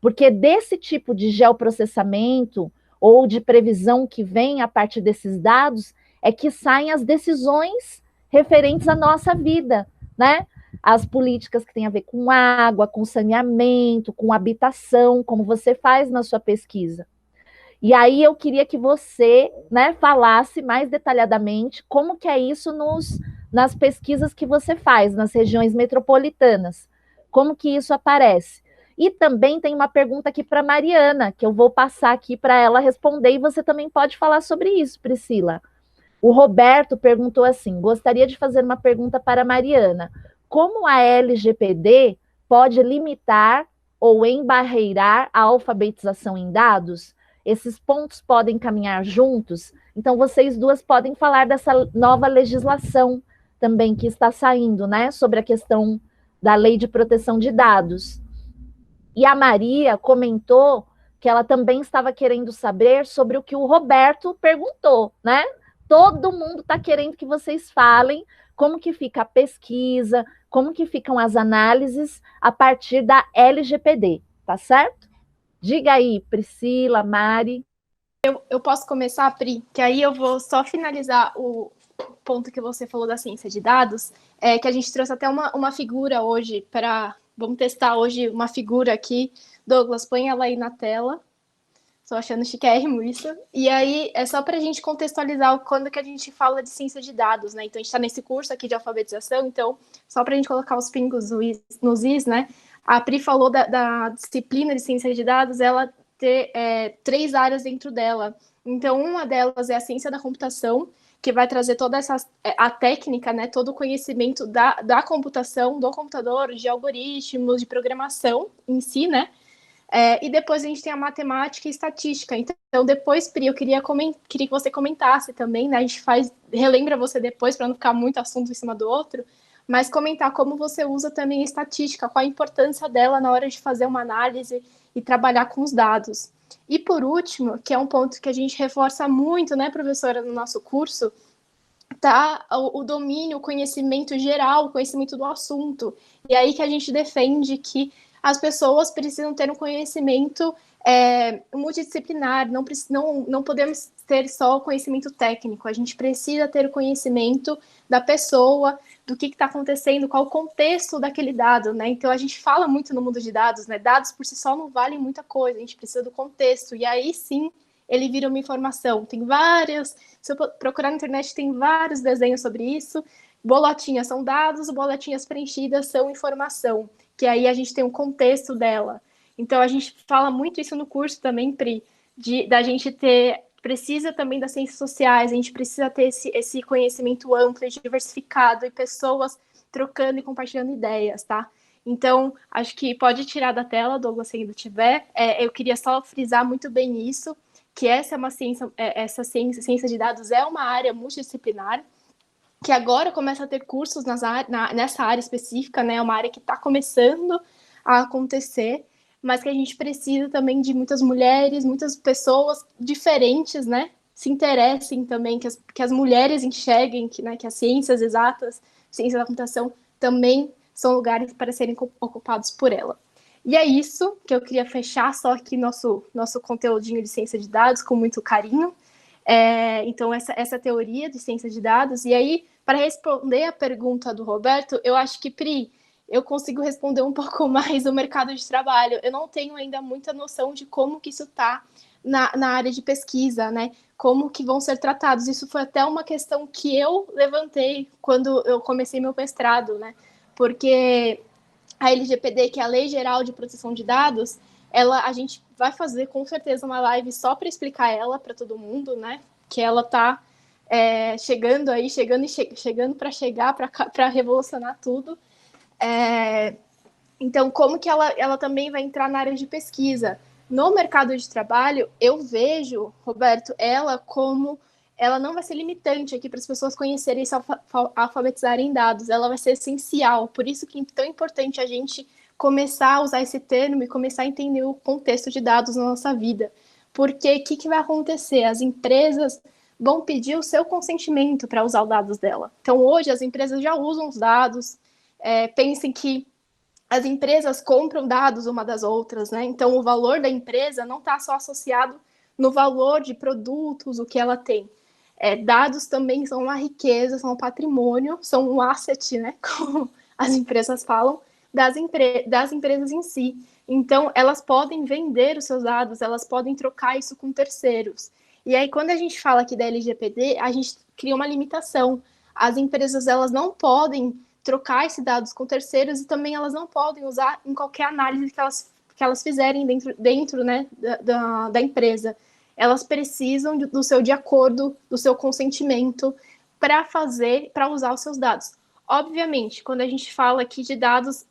Porque desse tipo de geoprocessamento ou de previsão que vem a partir desses dados é que saem as decisões referentes à nossa vida, né? As políticas que têm a ver com água, com saneamento, com habitação, como você faz na sua pesquisa. E aí eu queria que você, né, falasse mais detalhadamente como que é isso nas pesquisas que você faz nas regiões metropolitanas, como que isso aparece. E também tem uma pergunta aqui para Mariana, que eu vou passar aqui para ela responder, e você também pode falar sobre isso, Priscila. O Roberto perguntou assim: gostaria de fazer uma pergunta para Mariana. Como a LGPD pode limitar ou embarreirar a alfabetização em dados? Esses pontos podem caminhar juntos? Então, vocês duas podem falar dessa nova legislação também que está saindo, né? Sobre a questão da lei de proteção de dados. E a Maria comentou que ela também estava querendo saber sobre o que o Roberto perguntou, né? Todo mundo está querendo que vocês falem como que fica a pesquisa, como que ficam as análises a partir da LGPD, tá certo? Diga aí, Priscila, Mari. Eu posso começar, Pri, que aí eu vou só finalizar o ponto que você falou da ciência de dados, que a gente trouxe até uma figura hoje para... Vamos testar hoje uma figura aqui. Douglas, põe ela aí na tela. Estou achando chiquérrimo isso. E aí, é só para a gente contextualizar quando que a gente fala de ciência de dados, né? Então, a gente está nesse curso aqui de alfabetização, então, só para a gente colocar os pingos nos is, né? A Pri falou da disciplina de ciência de dados, ela ter 3 áreas dentro dela. Então, uma delas é a ciência da computação, que vai trazer toda a técnica, né, todo o conhecimento da computação, do computador, de algoritmos, de programação em si, né? E depois a gente tem a matemática e estatística. Então, depois, Pri, eu queria que você comentasse também, né? A gente relembra você depois, para não ficar muito assunto em cima do outro, mas comentar como você usa também a estatística, qual a importância dela na hora de fazer uma análise e trabalhar com os dados. E por último, que é um ponto que a gente reforça muito, né, professora, no nosso curso, tá o domínio, o conhecimento geral, o conhecimento do assunto. E aí que a gente defende que as pessoas precisam ter um conhecimento multidisciplinar, não podemos ter só o conhecimento técnico, a gente precisa ter o conhecimento da pessoa, do que está acontecendo, qual o contexto daquele dado, né? Então, a gente fala muito no mundo de dados, né? Dados por si só não valem muita coisa, a gente precisa do contexto, e aí sim ele vira uma informação. Tem vários, se eu procurar na internet, tem vários desenhos sobre isso. Bolotinhas são dados, bolotinhas preenchidas são informação, que aí a gente tem um contexto dela. Então, a gente fala muito isso no curso também, Pri, da gente precisa também das ciências sociais, a gente precisa ter esse conhecimento amplo e diversificado e pessoas trocando e compartilhando ideias, tá? Então, acho que pode tirar da tela, Douglas, se ainda tiver. Eu queria só frisar muito bem isso, que essa é uma ciência, ciência de dados é uma área multidisciplinar, que agora começa a ter cursos nessa área específica, né? É uma área que está começando a acontecer, mas que a gente precisa também de muitas mulheres, muitas pessoas diferentes, né? Se interessem também, que as mulheres enxerguem que as ciências exatas, ciência da computação, também são lugares para serem ocupados por ela. E é isso que eu queria fechar só aqui nosso conteúdinho de ciência de dados com muito carinho. Então, essa teoria de ciência de dados. E aí, para responder a pergunta do Roberto, eu acho que, Pri, eu consigo responder um pouco mais o mercado de trabalho. Eu não tenho ainda muita noção de como que isso está na área de pesquisa, né? Como que vão ser tratados. Isso foi até uma questão que eu levantei quando eu comecei meu mestrado, né? Porque a LGPD, que é a Lei Geral de Proteção de Dados, a gente vai fazer com certeza uma live só para explicar ela para todo mundo, né? Que ela está chegando para chegar, para revolucionar tudo. Então, como que ela também vai entrar na área de pesquisa? No mercado de trabalho, eu vejo, Roberto, ela não vai ser limitante aqui para as pessoas conhecerem e se alfabetizarem em dados, ela vai ser essencial. Por isso que é tão importante a gente começar a usar esse termo e começar a entender o contexto de dados na nossa vida. Porque o que vai acontecer? As empresas vão pedir o seu consentimento para usar os dados dela. Então, hoje, as empresas já usam os dados. Pensem que as empresas compram dados uma das outras, né? Então, o valor da empresa não está só associado no valor de produtos, o que ela tem. Dados também são uma riqueza, são um patrimônio, são um asset, né? Como as empresas falam, das empresas em si. Então, elas podem vender os seus dados, elas podem trocar isso com terceiros. E aí, quando a gente fala aqui da LGPD, a gente cria uma limitação. As empresas, elas não podem trocar esses dados com terceiros e também elas não podem usar em qualquer análise que elas fizerem dentro né, da empresa. Elas precisam de acordo, do seu consentimento para usar os seus dados. Obviamente, quando a gente fala aqui de dados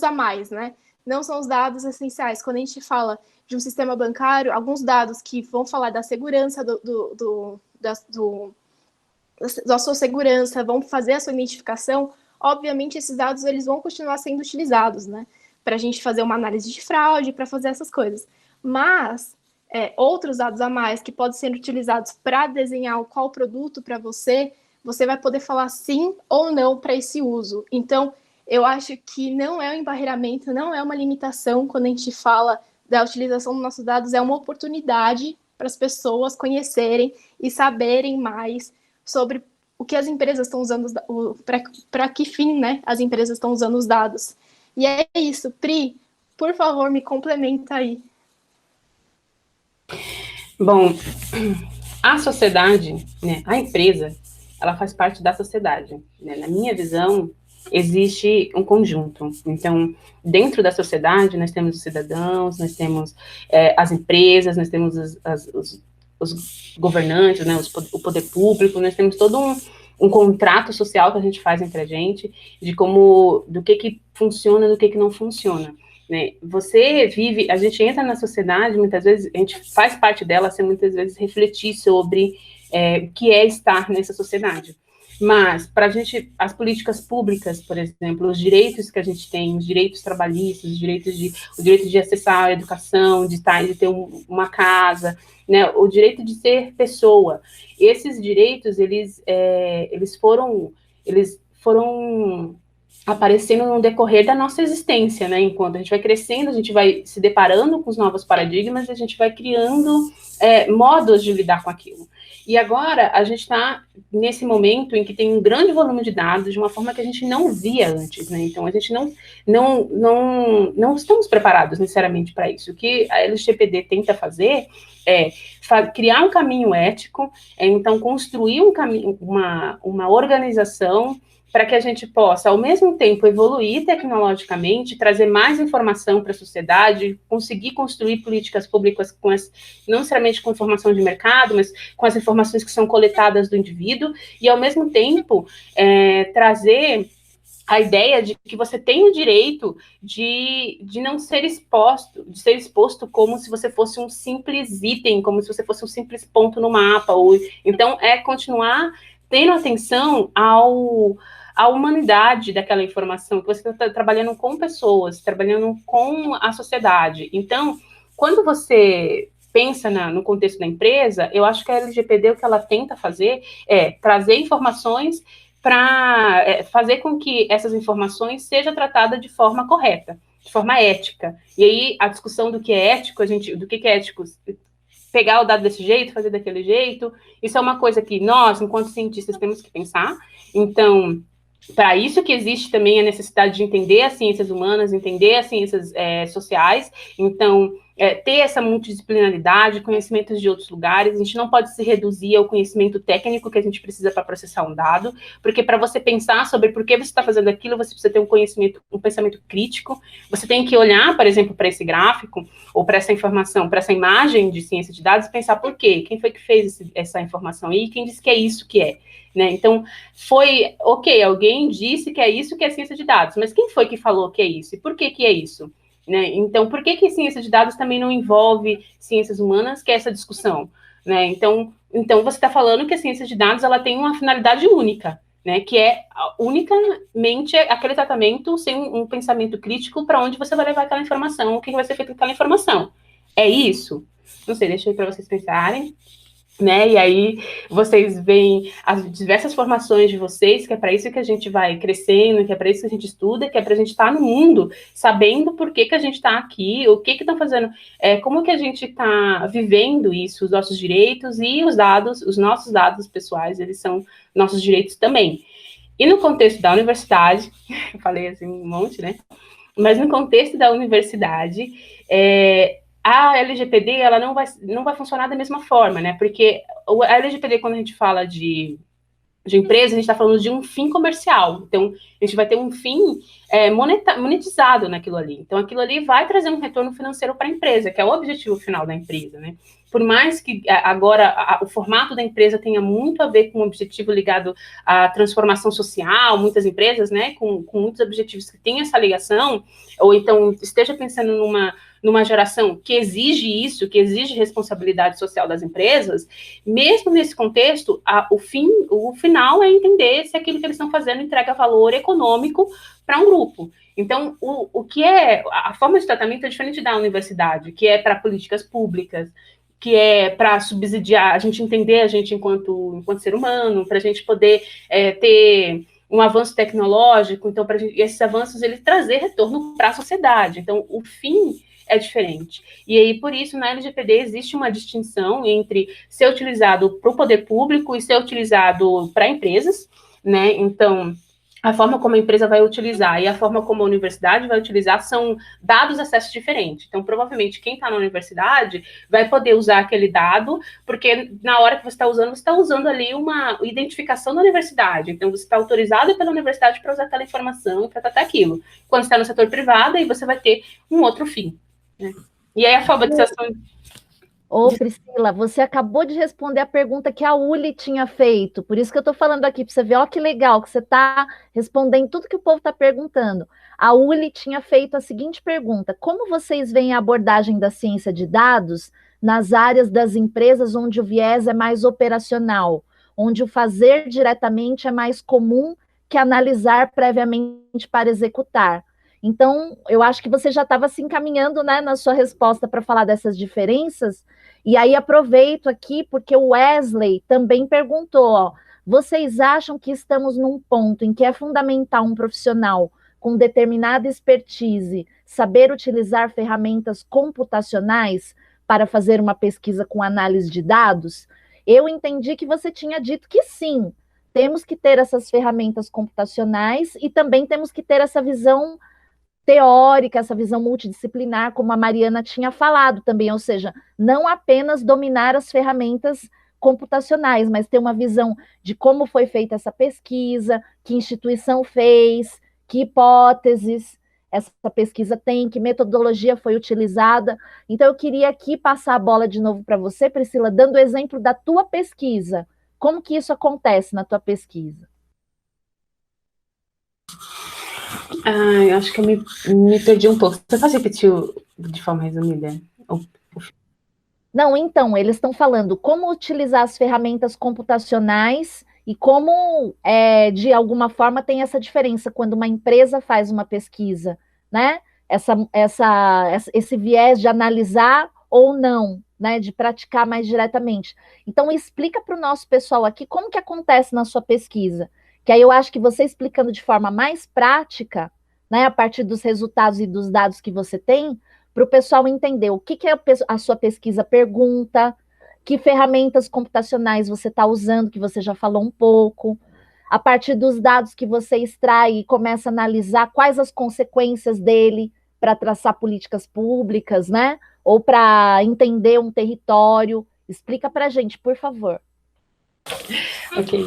a mais, né? Não são os dados essenciais. Quando a gente fala de um sistema bancário, alguns dados que vão falar da segurança da sua segurança, vão fazer a sua identificação, obviamente esses dados eles vão continuar sendo utilizados, né? Para a gente fazer uma análise de fraude, para fazer essas coisas. Mas outros dados a mais que podem ser utilizados para desenhar qual produto para você vai poder falar sim ou não para esse uso. Então, eu acho que não é um embarreiramento, não é uma limitação quando a gente fala da utilização dos nossos dados, é uma oportunidade para as pessoas conhecerem e saberem mais sobre o que as empresas estão usando, para que fim, né, as empresas estão usando os dados. E é isso. Pri, por favor, me complementa aí. Bom, a sociedade, né, a empresa, ela faz parte da sociedade. Né? Na minha visão, existe um conjunto. Então, dentro da sociedade, nós temos os cidadãos, nós temos as empresas, nós temos os governantes, né, o poder público, nós temos todo um contrato social que a gente faz entre a gente, do que funciona e do que não funciona. Né? A gente entra na sociedade, muitas vezes, a gente faz parte dela sem muitas vezes refletir sobre o que é estar nessa sociedade. Mas, para a gente, as políticas públicas, por exemplo, os direitos que a gente tem, os direitos trabalhistas, o direito de acessar a educação, de ter uma casa, né, o direito de ser pessoa, esses direitos, eles foram aparecendo no decorrer da nossa existência, né, enquanto a gente vai crescendo, a gente vai se deparando com os novos paradigmas, a gente vai criando modos de lidar com aquilo. E agora, a gente está nesse momento em que tem um grande volume de dados de uma forma que a gente não via antes, né? Então, a gente não estamos preparados necessariamente para isso. O que a LGPD tenta fazer é criar um caminho ético, então construir uma organização para que a gente possa, ao mesmo tempo, evoluir tecnologicamente, trazer mais informação para a sociedade, conseguir construir políticas públicas não necessariamente com informação de mercado, mas com as informações que são coletadas do indivíduo, e, ao mesmo tempo, trazer a ideia de que você tem o direito de não ser exposto, de ser exposto como se você fosse um simples item, como se você fosse um simples ponto no mapa. Então, continuar tendo atenção à humanidade daquela informação, que você está trabalhando com pessoas, trabalhando com a sociedade. Então, quando você pensa no contexto da empresa, eu acho que a LGPD, o que ela tenta fazer é trazer informações para fazer com que essas informações sejam tratadas de forma correta, de forma ética. E aí, a discussão do que é ético, do que é ético, pegar o dado desse jeito, fazer daquele jeito, isso é uma coisa que nós, enquanto cientistas, temos que pensar. Então, para isso que existe também a necessidade de entender as ciências humanas, entender as ciências sociais. Então, ter essa multidisciplinaridade, conhecimentos de outros lugares. A gente não pode se reduzir ao conhecimento técnico que a gente precisa para processar um dado, porque para você pensar sobre por que você está fazendo aquilo, você precisa ter um conhecimento, um pensamento crítico. Você tem que olhar, por exemplo, para esse gráfico, ou para essa informação, para essa imagem de ciência de dados, e pensar por quê? Quem foi que fez essa informação aí? Quem disse que é isso que é? Né? Então, ok, alguém disse que é isso que é ciência de dados, mas quem foi que falou que é isso? E por que que é isso? Né? Então, por que ciência de dados também não envolve ciências humanas, que é essa discussão? Né? Então você está falando que a ciência de dados ela tem uma finalidade única, né? Que é unicamente aquele tratamento sem um pensamento crítico para onde você vai levar aquela informação, o que vai ser feito com aquela informação. É isso? Não sei, deixa aí para vocês pensarem. Né? E aí vocês veem as diversas formações de vocês, que é para isso que a gente vai crescendo, que é para isso que a gente estuda, que é para a gente estar no mundo, sabendo por que a gente está aqui, o que estão fazendo, como que a gente está vivendo isso, os nossos direitos e os dados, os nossos dados pessoais, eles são nossos direitos também. E no contexto da universidade, eu falei assim um monte, né? Mas no contexto da universidade, a LGPD ela não vai funcionar da mesma forma, né? Porque a LGPD, quando a gente fala de empresa, a gente está falando de um fim comercial. Então, a gente vai ter um fim monetizado naquilo ali. Então, aquilo ali vai trazer um retorno financeiro para a empresa, que é o objetivo final da empresa, né? Por mais que agora o formato da empresa tenha muito a ver com um objetivo ligado à transformação social, muitas empresas, né, com muitos objetivos que têm essa ligação, ou então esteja pensando numa geração que exige isso, que exige responsabilidade social das empresas, mesmo nesse contexto, o final é entender se aquilo que eles estão fazendo entrega valor econômico para um grupo. Então, o que a forma de tratamento é diferente da universidade, que é para políticas públicas, que é para subsidiar, a gente entender a gente enquanto ser humano, para a gente poder ter um avanço tecnológico, então, para esses avanços, eles trazer retorno para a sociedade. Então, o fim é diferente. E aí, por isso, na LGPD existe uma distinção entre ser utilizado para o poder público e ser utilizado para empresas, né? Então, a forma como a empresa vai utilizar e a forma como a universidade vai utilizar são dados de acesso diferentes. Então, provavelmente, quem está na universidade vai poder usar aquele dado, porque na hora que você está usando ali uma identificação da universidade. Então, você está autorizado pela universidade para usar aquela informação e para tratar aquilo. Quando você está no setor privado, aí você vai ter um outro fim. Né? E aí, a alfabetização... Ô, Priscila, você acabou de responder a pergunta que a Uli tinha feito. Por isso que eu estou falando aqui, para você ver, ó, que legal, que você está respondendo tudo que o povo está perguntando. A Uli tinha feito a seguinte pergunta: como vocês veem a abordagem da ciência de dados nas áreas das empresas onde o viés é mais operacional, onde o fazer diretamente é mais comum que analisar previamente para executar? Então, eu acho que você já estava se encaminhando, né, na sua resposta para falar dessas diferenças. E aí aproveito aqui porque o Wesley também perguntou, ó, vocês acham que estamos num ponto em que é fundamental um profissional com determinada expertise saber utilizar ferramentas computacionais para fazer uma pesquisa com análise de dados? Eu entendi que você tinha dito que sim, temos que ter essas ferramentas computacionais e também temos que ter essa visão teórica, essa visão multidisciplinar, como a Mariana tinha falado também, ou seja, não apenas dominar as ferramentas computacionais, mas ter uma visão de como foi feita essa pesquisa, que instituição fez, que hipóteses essa pesquisa tem, que metodologia foi utilizada. Então, eu queria aqui passar a bola de novo para você, Priscila, dando o exemplo da tua pesquisa. Como que isso acontece na tua pesquisa? Eu acho que eu me perdi um pouco. Você pode repetir de forma resumida? Não, então, eles estão falando como utilizar as ferramentas computacionais e como, de alguma forma, tem essa diferença quando uma empresa faz uma pesquisa, né? Esse viés de analisar ou não, né? De praticar mais diretamente. Então, explica para o nosso pessoal aqui como que acontece na sua pesquisa. Que aí eu acho que você explicando de forma mais prática, né? A partir dos resultados e dos dados que você tem, para o pessoal entender o que a sua pesquisa pergunta, que ferramentas computacionais você está usando, que você já falou um pouco, a partir dos dados que você extrai e começa a analisar quais as consequências dele para traçar políticas públicas, né? ou para entender um território? Explica para a gente, por favor. Ok.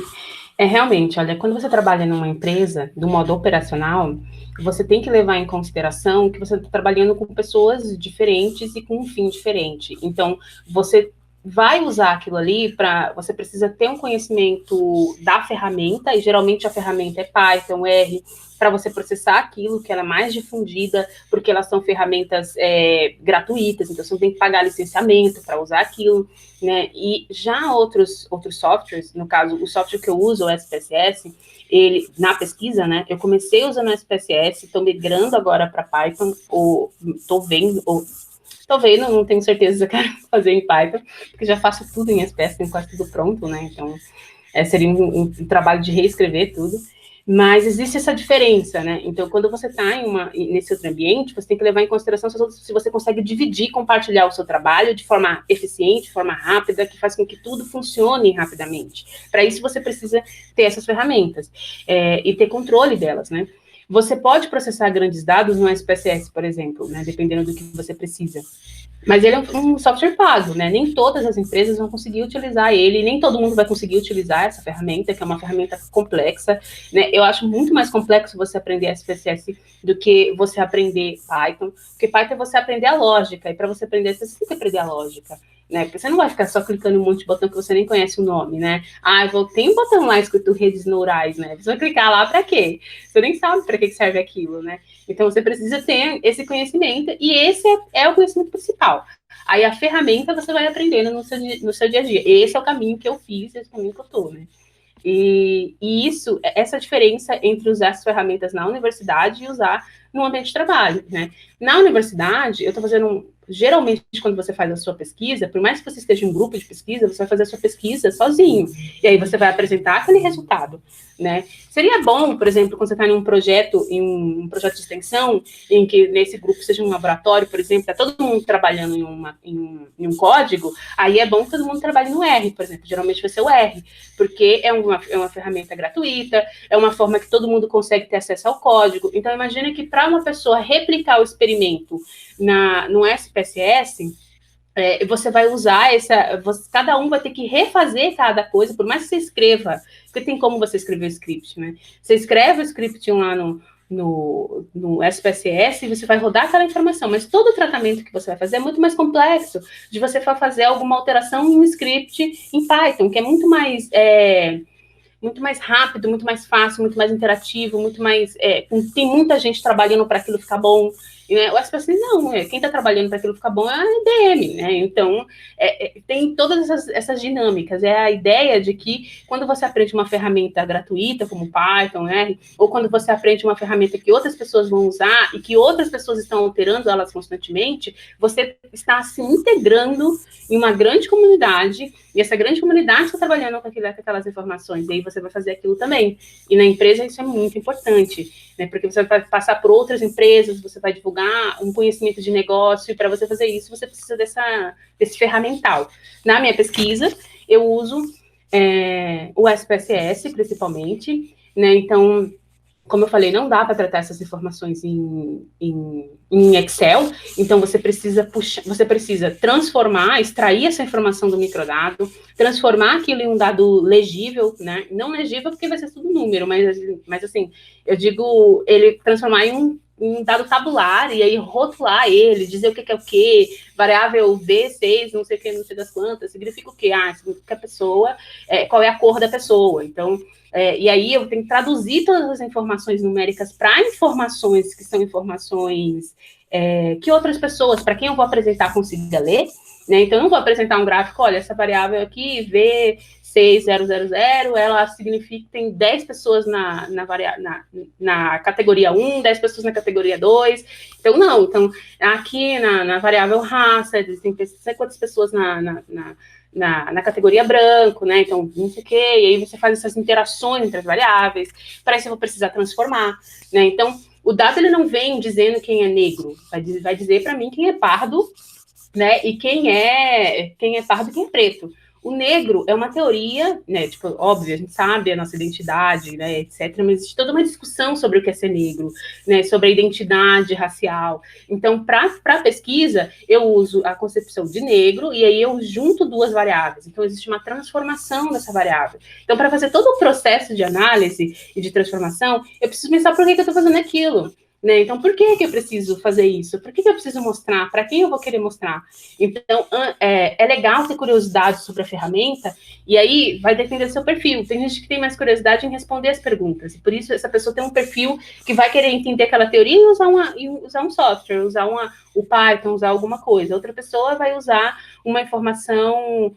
Realmente, olha, quando você trabalha numa empresa, do modo operacional, você tem que levar em consideração que você está trabalhando com pessoas diferentes e com um fim diferente. Então, você vai usar aquilo ali você precisa ter um conhecimento da ferramenta, e geralmente a ferramenta é Python, R, para você processar aquilo, que ela é mais difundida, porque elas são ferramentas gratuitas, então você não tem que pagar licenciamento para usar aquilo, né? E já outros softwares, no caso, o software que eu uso, o SPSS, ele, na pesquisa, né, eu comecei usando o SPSS, estou migrando agora para Python, estou vendo, não tenho certeza se eu quero fazer em Python, porque já faço tudo em SPS, tenho quase tudo pronto, né, então seria um trabalho de reescrever tudo, mas existe essa diferença, né, então quando você está nesse outro ambiente, você tem que levar em consideração se você consegue dividir, compartilhar o seu trabalho de forma eficiente, de forma rápida, que faz com que tudo funcione rapidamente. Para isso você precisa ter essas ferramentas e ter controle delas, né. Você pode processar grandes dados no SPSS, por exemplo, né, dependendo do que você precisa. Mas ele é um software pago, né? Nem todas as empresas vão conseguir utilizar ele, nem todo mundo vai conseguir utilizar essa ferramenta, que é uma ferramenta complexa, né? Eu acho muito mais complexo você aprender SPSS do que você aprender Python, porque Python é você aprender a lógica, e para você aprender, você tem que aprender a lógica, né? Porque você não vai ficar só clicando em um monte de botão que você nem conhece o nome, né? Tem um botão lá escrito redes neurais, né? Você vai clicar lá para quê? Você nem sabe para que serve aquilo, né? Então, você precisa ter esse conhecimento, e esse é o conhecimento principal. Aí, a ferramenta você vai aprendendo no seu dia a dia. Esse é o caminho que eu fiz, esse é o caminho que eu estou, né? E essa diferença entre usar as ferramentas na universidade e usar no ambiente de trabalho, né? Na universidade, eu estou fazendo geralmente, quando você faz a sua pesquisa, por mais que você esteja em um grupo de pesquisa, você vai fazer a sua pesquisa sozinho. E aí você vai apresentar aquele resultado, né? Seria bom, por exemplo, quando você está em um projeto de extensão, em que nesse grupo seja um laboratório, por exemplo, está todo mundo trabalhando em um código, aí é bom que todo mundo trabalhe no R, por exemplo. Geralmente vai ser o R, porque é uma ferramenta gratuita, é uma forma que todo mundo consegue ter acesso ao código. Então, imagina que para uma pessoa replicar o experimento no SPSS, você vai usar cada um vai ter que refazer cada coisa, por mais que você escreva, porque tem como você escrever o script, né? Você escreve o script lá no SPSS e você vai rodar aquela informação, mas todo o tratamento que você vai fazer é muito mais complexo de você fazer alguma alteração em um script em Python, que é muito mais rápido, muito mais fácil, muito mais interativo, muito mais... tem muita gente trabalhando para aquilo ficar bom. Né? O SPSS não, quem está trabalhando para aquilo ficar bom é a IBM, né? Então, tem todas essas dinâmicas. É a ideia de que quando você aprende uma ferramenta gratuita, como Python, R, ou quando você aprende uma ferramenta que outras pessoas vão usar e que outras pessoas estão alterando elas constantemente, você está se integrando em uma grande comunidade, e essa grande comunidade está trabalhando com aquelas informações, e aí você vai fazer aquilo também. E na empresa isso é muito importante, né? Porque você vai passar por outras empresas, você vai divulgar um conhecimento de negócio, e para você fazer isso, você precisa desse ferramental. Na minha pesquisa, eu uso o SPSS, principalmente, né? Então, como eu falei, não dá para tratar essas informações em Excel, então você precisa transformar, extrair essa informação do microdado, transformar aquilo em um dado legível, né? Não legível porque vai ser tudo número, mas assim, eu digo, ele transformar em um dado tabular, e aí rotular ele, dizer o que é o que, variável V6, não sei o que, não sei das quantas, significa o quê? Significa a pessoa, qual é a cor da pessoa, então... e aí eu tenho que traduzir todas as informações numéricas para informações que são informações que outras pessoas, para quem eu vou apresentar, consiga ler, né? Então, eu não vou apresentar um gráfico, olha, essa variável aqui, V6000, ela significa que tem 10 pessoas na categoria 1, 10 pessoas na categoria 2. Então, não. Então, aqui na variável raça, existem quantas pessoas na categoria branco, né? Então, não sei o quê, e aí você faz essas interações entre as variáveis, para isso eu vou precisar transformar, né? Então, o dado, ele não vem dizendo quem é negro, vai dizer para mim quem é pardo, né? E quem é pardo e quem é preto. O negro é uma teoria, né? Tipo, óbvio, a gente sabe a nossa identidade, né, etc. Mas existe toda uma discussão sobre o que é ser negro, né? Sobre a identidade racial. Então, para pesquisa, eu uso a concepção de negro e aí eu junto duas variáveis. Então, existe uma transformação dessa variável. Então, para fazer todo o processo de análise e de transformação, eu preciso pensar por que eu estou fazendo aquilo. Né? Então, por que eu preciso fazer isso? Por que eu preciso mostrar? Para quem eu vou querer mostrar? Então, é legal ter curiosidade sobre a ferramenta, e aí vai depender do seu perfil. Tem gente que tem mais curiosidade em responder as perguntas, e por isso essa pessoa tem um perfil que vai querer entender aquela teoria e usar um software, usar o Python, usar alguma coisa. Outra pessoa vai usar uma informação,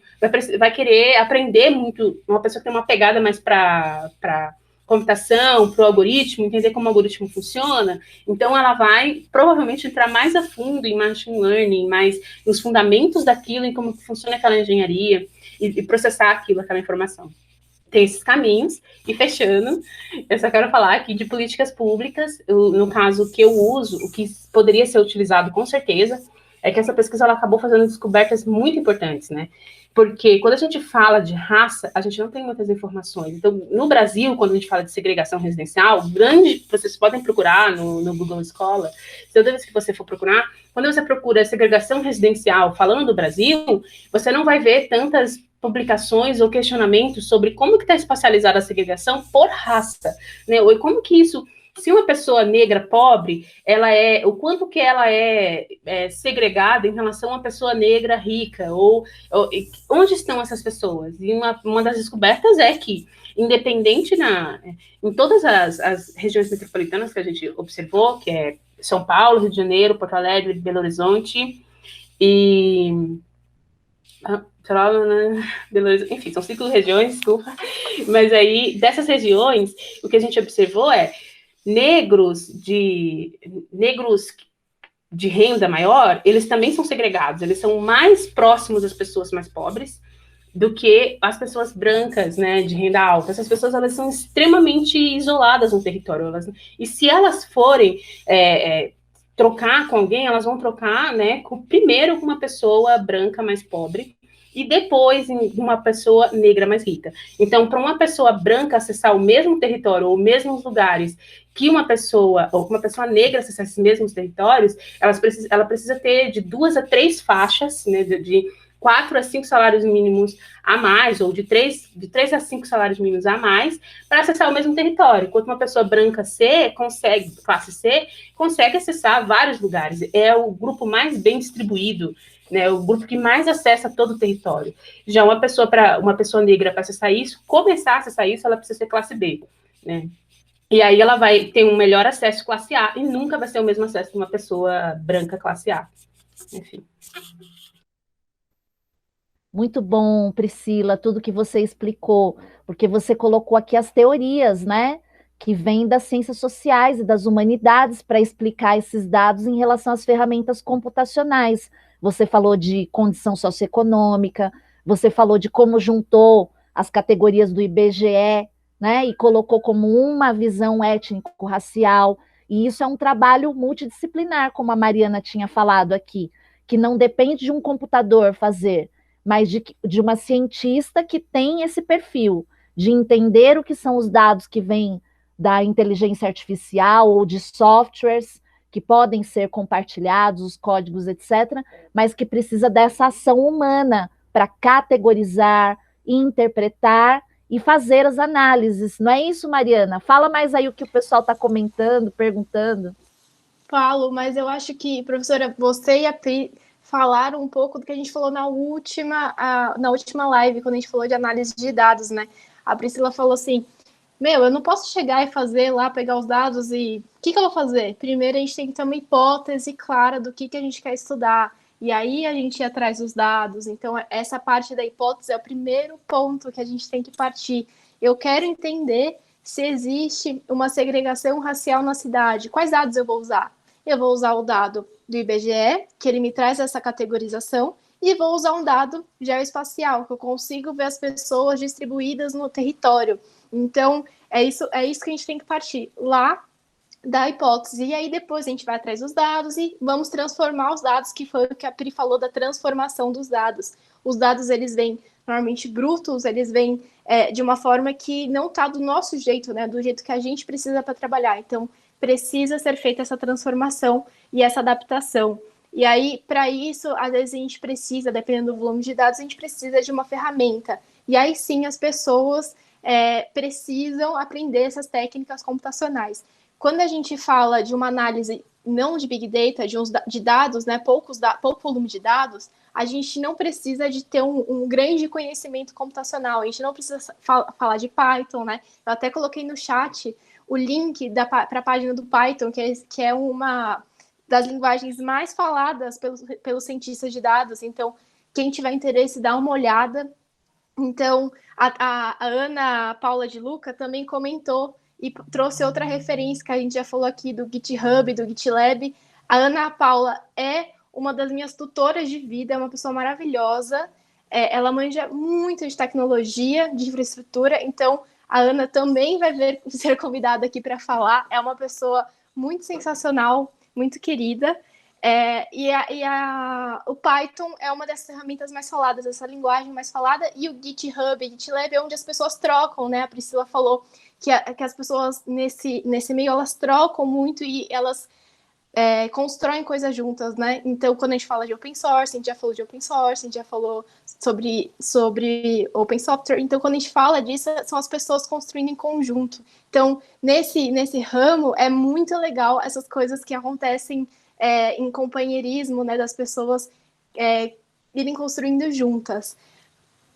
vai querer aprender muito, uma pessoa que tem uma pegada mais para computação, para o algoritmo, entender como o algoritmo funciona, então ela vai provavelmente entrar mais a fundo em machine learning, mais nos fundamentos daquilo, em como funciona aquela engenharia, e processar aquela informação. Tem esses caminhos, e fechando, eu só quero falar aqui de políticas públicas, no caso que eu uso, o que poderia ser utilizado com certeza, é que essa pesquisa ela acabou fazendo descobertas muito importantes, né? Porque quando a gente fala de raça, a gente não tem muitas informações. Então, no Brasil, quando a gente fala de segregação residencial, vocês podem procurar no Google Scholar, toda vez que você for procurar, quando você procura segregação residencial falando do Brasil, você não vai ver tantas publicações ou questionamentos sobre como que está espacializada a segregação por raça, né? Ou como que isso... Se uma pessoa negra pobre, o quanto que ela é segregada em relação a uma pessoa negra rica, ou onde estão essas pessoas? E uma das descobertas é que, independente em todas as regiões metropolitanas que a gente observou, que é São Paulo, Rio de Janeiro, Porto Alegre, Belo Horizonte e... enfim, são 5 regiões, desculpa, mas aí, dessas regiões, o que a gente observou é negros de renda maior, eles também são segregados, eles são mais próximos das pessoas mais pobres do que as pessoas brancas, né, de renda alta. Essas pessoas, elas são extremamente isoladas no território, e se elas forem trocar com alguém, elas vão trocar, né, primeiro com uma pessoa branca mais pobre, e depois em uma pessoa negra mais rica. Então, para uma pessoa branca acessar o mesmo território ou os mesmos lugares que uma pessoa negra acessar esses mesmos territórios, ela precisa ter de 2 a 3 faixas, né, de 4 a 5 salários mínimos a mais, ou de 3 a 5 salários mínimos a mais, para acessar o mesmo território. Enquanto uma pessoa branca classe C, consegue acessar vários lugares. É o grupo mais bem distribuído, né, o grupo que mais acessa todo o território. Já uma pessoa negra, para começar a acessar isso, ela precisa ser classe B, né? E aí ela vai ter um melhor acesso classe A, e nunca vai ser o mesmo acesso de uma pessoa branca classe A. Enfim. Muito bom, Priscila, tudo que você explicou, porque você colocou aqui as teorias, né, que vêm das ciências sociais e das humanidades para explicar esses dados em relação às ferramentas computacionais. Você falou de condição socioeconômica, você falou de como juntou as categorias do IBGE, né, e colocou como uma visão étnico-racial, e isso é um trabalho multidisciplinar, como a Mariana tinha falado aqui, que não depende de um computador fazer, mas de uma cientista que tem esse perfil, de entender o que são os dados que vêm da inteligência artificial ou de softwares que podem ser compartilhados, os códigos, etc., mas que precisa dessa ação humana para categorizar, interpretar e fazer as análises. Não é isso, Mariana? Fala mais aí o que o pessoal está comentando, perguntando. Falo, mas eu acho que, professora, você e a Pri falaram um pouco do que a gente falou na última live, quando a gente falou de análise de dados, né? A Priscila falou assim, eu não posso chegar e fazer lá, pegar os dados e... O que eu vou fazer? Primeiro, a gente tem que ter uma hipótese clara do que a gente quer estudar. E aí, a gente ir atrás dos dados. Então, essa parte da hipótese é o primeiro ponto que a gente tem que partir. Eu quero entender se existe uma segregação racial na cidade. Quais dados eu vou usar? Eu vou usar o dado do IBGE, que ele me traz essa categorização, e vou usar um dado geoespacial, que eu consigo ver as pessoas distribuídas no território. Então, é isso que a gente tem que partir lá da hipótese. E aí, depois, a gente vai atrás dos dados e vamos transformar os dados, que foi o que a Pri falou da transformação dos dados. Os dados, eles vêm normalmente brutos, eles vêm de uma forma que não está do nosso jeito, né? Do jeito que a gente precisa para trabalhar. Então, precisa ser feita essa transformação e essa adaptação. E aí, para isso, às vezes a gente precisa, dependendo do volume de dados, a gente precisa de uma ferramenta. E aí sim, as pessoas precisam aprender essas técnicas computacionais. Quando a gente fala de uma análise não de Big Data, de dados, né, pouco volume de dados, a gente não precisa de ter um grande conhecimento computacional, a gente não precisa falar de Python, né? Eu até coloquei no chat o link para a página do Python, que é uma das linguagens mais faladas pelos cientistas de dados. Então, quem tiver interesse, dá uma olhada. Então, a Ana Paula de Luca também comentou e trouxe outra referência que a gente já falou aqui do GitHub, do GitLab. A Ana Paula é uma das minhas tutoras de vida, é uma pessoa maravilhosa. Ela manja muito de tecnologia, de infraestrutura, então a Ana também vai ser convidada aqui para falar. É uma pessoa muito sensacional, muito querida. O Python é uma das ferramentas mais faladas, essa linguagem mais falada, e o GitHub e GitLab é onde as pessoas trocam, né? A Priscila falou que as pessoas nesse meio, elas trocam muito e elas constroem coisas juntas, né? Então, quando a gente fala de open source, a gente já falou de open source, a gente já falou sobre open software. Então, quando a gente fala disso, são as pessoas construindo em conjunto. Então, nesse ramo, é muito legal essas coisas que acontecem em companheirismo, né, das pessoas irem construindo juntas.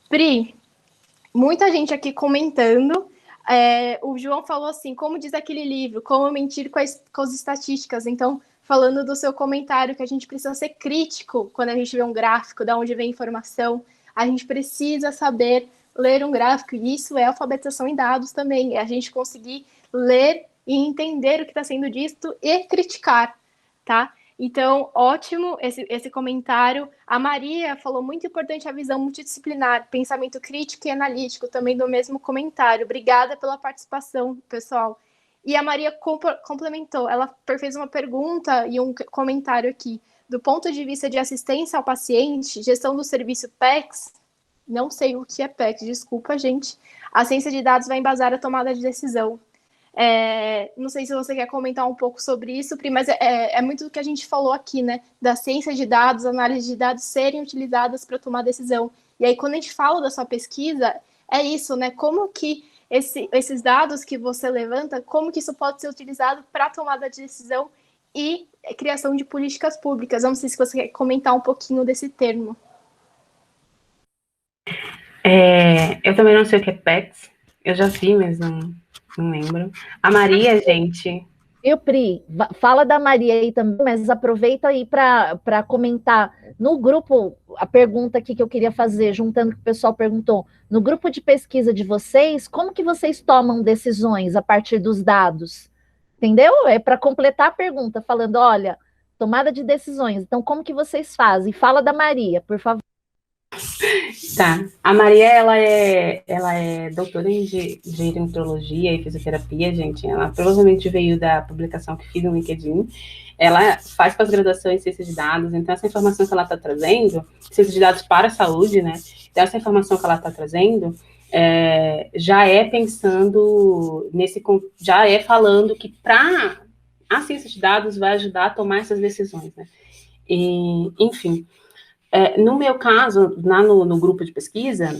Pri, muita gente aqui comentando. O João falou assim, como diz aquele livro, como mentir com as estatísticas. Então, falando do seu comentário, que a gente precisa ser crítico quando a gente vê um gráfico, de onde vem informação, a gente precisa saber ler um gráfico, e isso é alfabetização em dados também, é a gente conseguir ler e entender o que está sendo dito e criticar, tá? Então, ótimo esse comentário. A Maria falou muito importante a visão multidisciplinar, pensamento crítico e analítico, também do mesmo comentário. Obrigada pela participação, pessoal. E a Maria complementou, ela fez uma pergunta e um comentário aqui. Do ponto de vista de assistência ao paciente, gestão do serviço PECS, não sei o que é PECS, desculpa, gente. A ciência de dados vai embasar a tomada de decisão. Não sei se você quer comentar um pouco sobre isso, Pri, mas é muito do que a gente falou aqui, né? Da ciência de dados, análise de dados serem utilizadas para tomar decisão. E aí, quando a gente fala da sua pesquisa, é isso, né? Como que esses dados que você levanta, como que isso pode ser utilizado para tomada de decisão e criação de políticas públicas? Eu não sei se você quer comentar um pouquinho desse termo. Eu também não sei o que é PECS, eu já vi, mas não lembro. A Maria, gente... Pri, fala da Maria aí também, mas aproveita aí para comentar no grupo, a pergunta aqui que eu queria fazer, juntando o que o pessoal perguntou, no grupo de pesquisa de vocês, como que vocês tomam decisões a partir dos dados? Entendeu? É para completar a pergunta, falando, olha, tomada de decisões, então como que vocês fazem? Fala da Maria, por favor. Tá, a Maria, ela é doutora em gerontologia e fisioterapia, gente, ela provavelmente veio da publicação que fiz no LinkedIn, ela faz pós-graduação em ciência de dados, então essa informação que ela está trazendo, ciência de dados para a saúde, né, então essa informação que ela está trazendo, já é pensando já é falando que para a ciência de dados vai ajudar a tomar essas decisões, né, e, enfim... no meu caso, lá no grupo de pesquisa,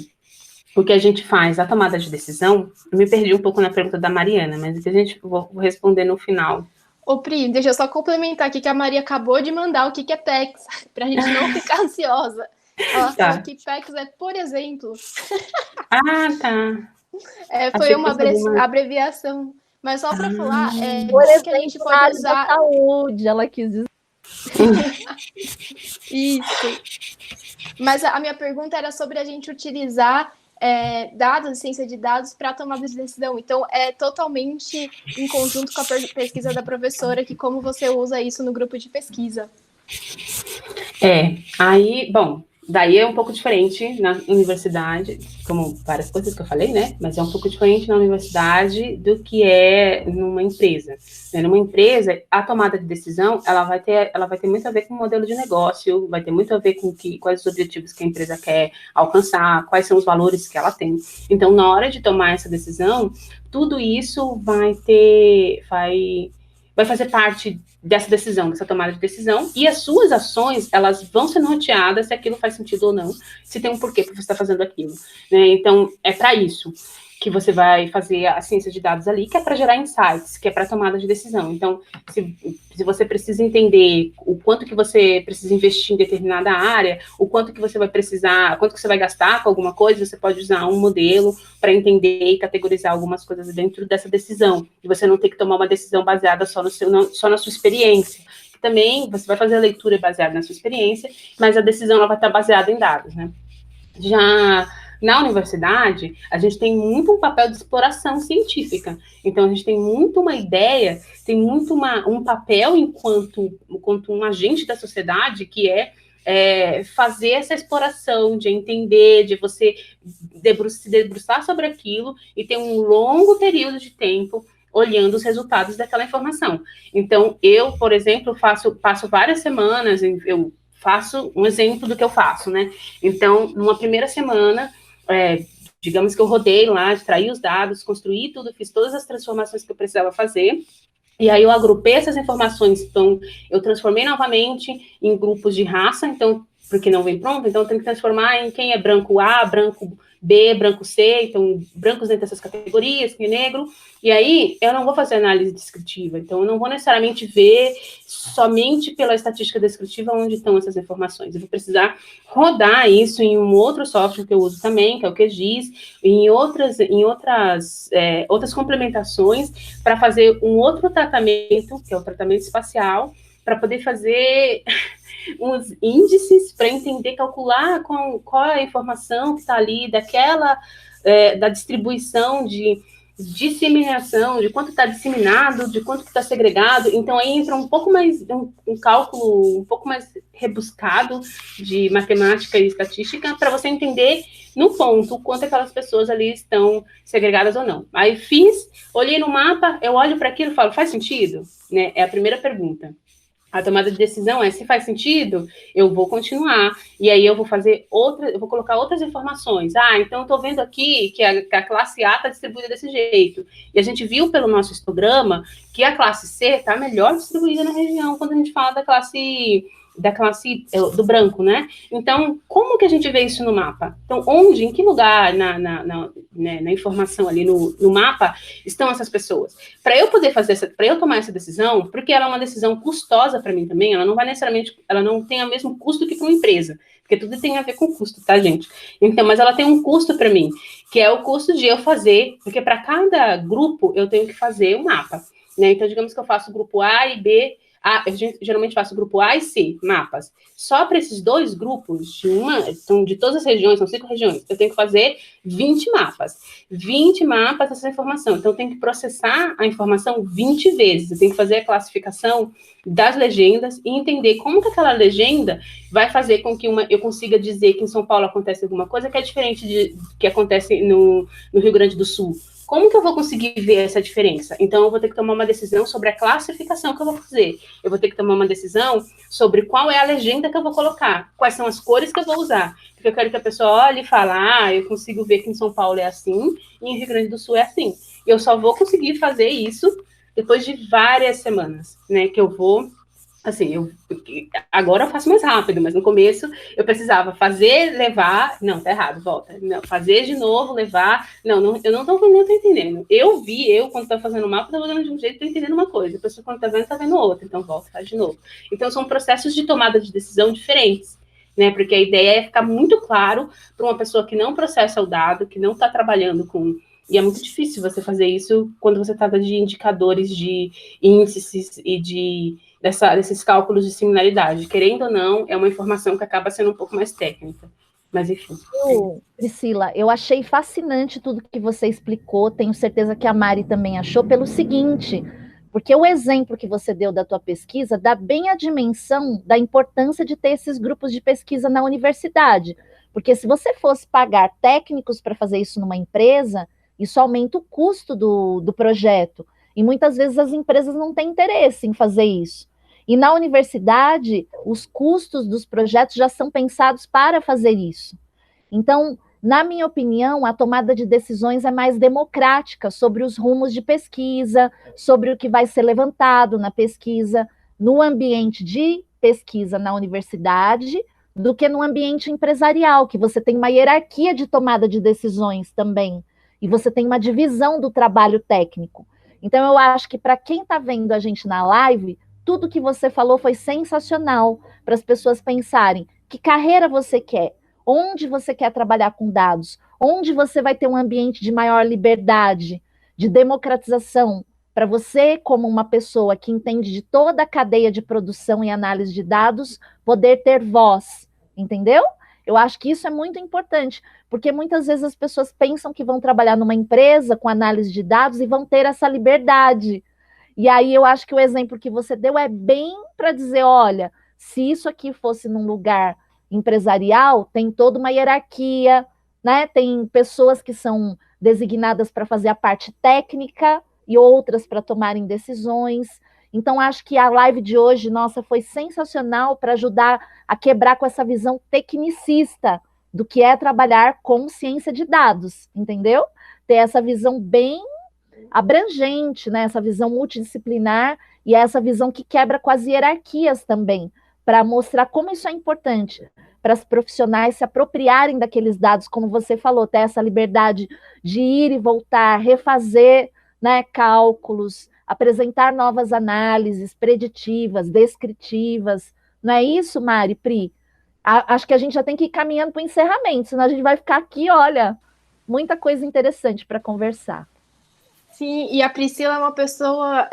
o que a gente faz, a tomada de decisão, eu me perdi um pouco na pergunta da Mariana, mas a gente vou responder no final. Ô, Pri, deixa eu só complementar aqui que a Maria acabou de mandar o que é PECS, para a gente não ficar ansiosa. Ela falou que PECS é, por exemplo. Ah, tá. Foi uma abreviação. Mas só para falar, por exemplo, que a gente pode usar... da saúde, ela quis dizer. Isso. Mas a minha pergunta era sobre a gente utilizar dados, ciência de dados, para tomada de decisão. Então, é totalmente em conjunto com a pesquisa da professora, que como você usa isso no grupo de pesquisa. Aí, bom, Daí é um pouco diferente na universidade, como várias coisas que eu falei, né? Mas é um pouco diferente na universidade do que é numa empresa. Numa empresa, a tomada de decisão, ela vai ter muito a ver com o modelo de negócio, vai ter muito a ver com quais os objetivos que a empresa quer alcançar, quais são os valores que ela tem. Então, na hora de tomar essa decisão, tudo isso vai fazer parte dessa decisão, dessa tomada de decisão, e as suas ações, elas vão ser norteadas se aquilo faz sentido ou não, se tem um porquê para você estar fazendo aquilo, né? Então, é para isso que você vai fazer a ciência de dados ali, que é para gerar insights, que é para tomada de decisão. Então, se você precisa entender o quanto que você precisa investir em determinada área, o quanto que você vai precisar, quanto que você vai gastar com alguma coisa, você pode usar um modelo para entender e categorizar algumas coisas dentro dessa decisão, e você não ter que tomar uma decisão baseada só na sua experiência. Também você vai fazer a leitura baseada na sua experiência, mas a decisão ela vai estar baseada em dados, né? Já na universidade, a gente tem muito um papel de exploração científica. Então, a gente tem muito uma ideia, tem muito um papel enquanto um agente da sociedade, que é fazer essa exploração, de entender, de você se debruçar sobre aquilo e ter um longo período de tempo olhando os resultados daquela informação. Então, eu, por exemplo, passo várias semanas, eu faço um exemplo do que eu faço, né? Então, numa primeira semana, digamos que eu rodei lá, extraí os dados, construí tudo, fiz todas as transformações que eu precisava fazer, e aí eu agrupei essas informações, então eu transformei novamente em grupos de raça, então, porque não vem pronto, então eu tenho que transformar em quem é branco A, branco B, branco C, então brancos dentro dessas categorias, quem é negro, e aí eu não vou fazer análise descritiva, então eu não vou necessariamente ver somente pela estatística descritiva onde estão essas informações, eu vou precisar rodar isso em um outro software que eu uso também, que é o QGIS, em outras complementações, para fazer um outro tratamento, que é o tratamento espacial, para poder fazer uns índices para entender, calcular qual é a informação que está ali da distribuição de disseminação, de quanto está disseminado, de quanto está segregado. Então, aí entra um pouco mais, um cálculo um pouco mais rebuscado de matemática e estatística para você entender no ponto o quanto aquelas pessoas ali estão segregadas ou não. Aí olhei no mapa, eu olho para aquilo e falo, faz sentido? Né? É a primeira pergunta. A tomada de decisão se faz sentido, eu vou continuar, e aí eu vou colocar outras informações. Então eu estou vendo aqui que a classe A está distribuída desse jeito, e a gente viu pelo nosso histograma que a classe C está melhor distribuída na região, quando a gente fala da classe do branco, né? Então, como que a gente vê isso no mapa? Então, em que lugar na informação ali no mapa estão essas pessoas? Para eu poder para eu tomar essa decisão, porque ela é uma decisão custosa para mim também, ela não tem o mesmo custo que para uma empresa, porque tudo tem a ver com custo, tá, gente? Então, mas ela tem um custo para mim, que é o custo de eu fazer, porque para cada grupo eu tenho que fazer um mapa, né? Então, digamos que eu faço grupo A e B, eu geralmente faço grupo A e C, mapas. Só para esses dois grupos, de todas as regiões, são 5 regiões, eu tenho que fazer 20 mapas. 20 mapas dessa informação. Então, eu tenho que processar a informação 20 vezes. Eu tenho que fazer a classificação das legendas e entender como que aquela legenda vai fazer com que eu consiga dizer que em São Paulo acontece alguma coisa que é diferente do que acontece no Rio Grande do Sul. Como que eu vou conseguir ver essa diferença? Então, eu vou ter que tomar uma decisão sobre a classificação que eu vou fazer. Eu vou ter que tomar uma decisão sobre qual é a legenda que eu vou colocar, quais são as cores que eu vou usar. Porque eu quero que a pessoa olhe e fale, eu consigo ver que em São Paulo é assim, e em Rio Grande do Sul é assim. Eu só vou conseguir fazer isso depois de várias semanas, né, que eu vou... Assim, agora eu faço mais rápido, mas no começo eu precisava fazer, levar... Não, tá errado, volta. Não, fazer de novo, levar... Não, eu não tô entendendo. Quando tô fazendo o mapa, tô fazendo de um jeito, tô entendendo uma coisa. A pessoa, quando tá vendo outra. Então, volta, faz de novo. Então, são processos de tomada de decisão diferentes, né? Porque a ideia é ficar muito claro para uma pessoa que não processa o dado, que não está trabalhando com... E é muito difícil você fazer isso quando você trata de indicadores, de índices e desses cálculos de similaridade. Querendo ou não, é uma informação que acaba sendo um pouco mais técnica. Mas, enfim. Priscila, eu achei fascinante tudo que você explicou. Tenho certeza que a Mari também achou, pelo seguinte... Porque o exemplo que você deu da tua pesquisa dá bem a dimensão da importância de ter esses grupos de pesquisa na universidade. Porque se você fosse pagar técnicos para fazer isso numa empresa, isso aumenta o custo do projeto. E muitas vezes as empresas não têm interesse em fazer isso. E na universidade, os custos dos projetos já são pensados para fazer isso. Então, na minha opinião, a tomada de decisões é mais democrática sobre os rumos de pesquisa, sobre o que vai ser levantado na pesquisa, no ambiente de pesquisa na universidade, do que no ambiente empresarial, que você tem uma hierarquia de tomada de decisões também, e você tem uma divisão do trabalho técnico. Então, eu acho que para quem está vendo a gente na live, tudo que você falou foi sensacional para as pessoas pensarem que carreira você quer, onde você quer trabalhar com dados, onde você vai ter um ambiente de maior liberdade, de democratização, para você, como uma pessoa que entende de toda a cadeia de produção e análise de dados, poder ter voz, entendeu? Eu acho que isso é muito importante, porque muitas vezes as pessoas pensam que vão trabalhar numa empresa com análise de dados e vão ter essa liberdade. E aí eu acho que o exemplo que você deu é bem para dizer, olha, se isso aqui fosse num lugar empresarial, tem toda uma hierarquia, né? Tem pessoas que são designadas para fazer a parte técnica e outras para tomarem decisões. Então, acho que a live de hoje, nossa, foi sensacional para ajudar a quebrar com essa visão tecnicista do que é trabalhar com ciência de dados, entendeu? Ter essa visão bem abrangente, né? Essa visão multidisciplinar e essa visão que quebra com as hierarquias também, para mostrar como isso é importante para os profissionais se apropriarem daqueles dados, como você falou, ter essa liberdade de ir e voltar, refazer, né, cálculos, apresentar novas análises preditivas, descritivas. Não é isso, Mari, Pri? Acho que a gente já tem que ir caminhando para o encerramento, senão a gente vai ficar aqui, olha, muita coisa interessante para conversar. Sim, e a Priscila é uma pessoa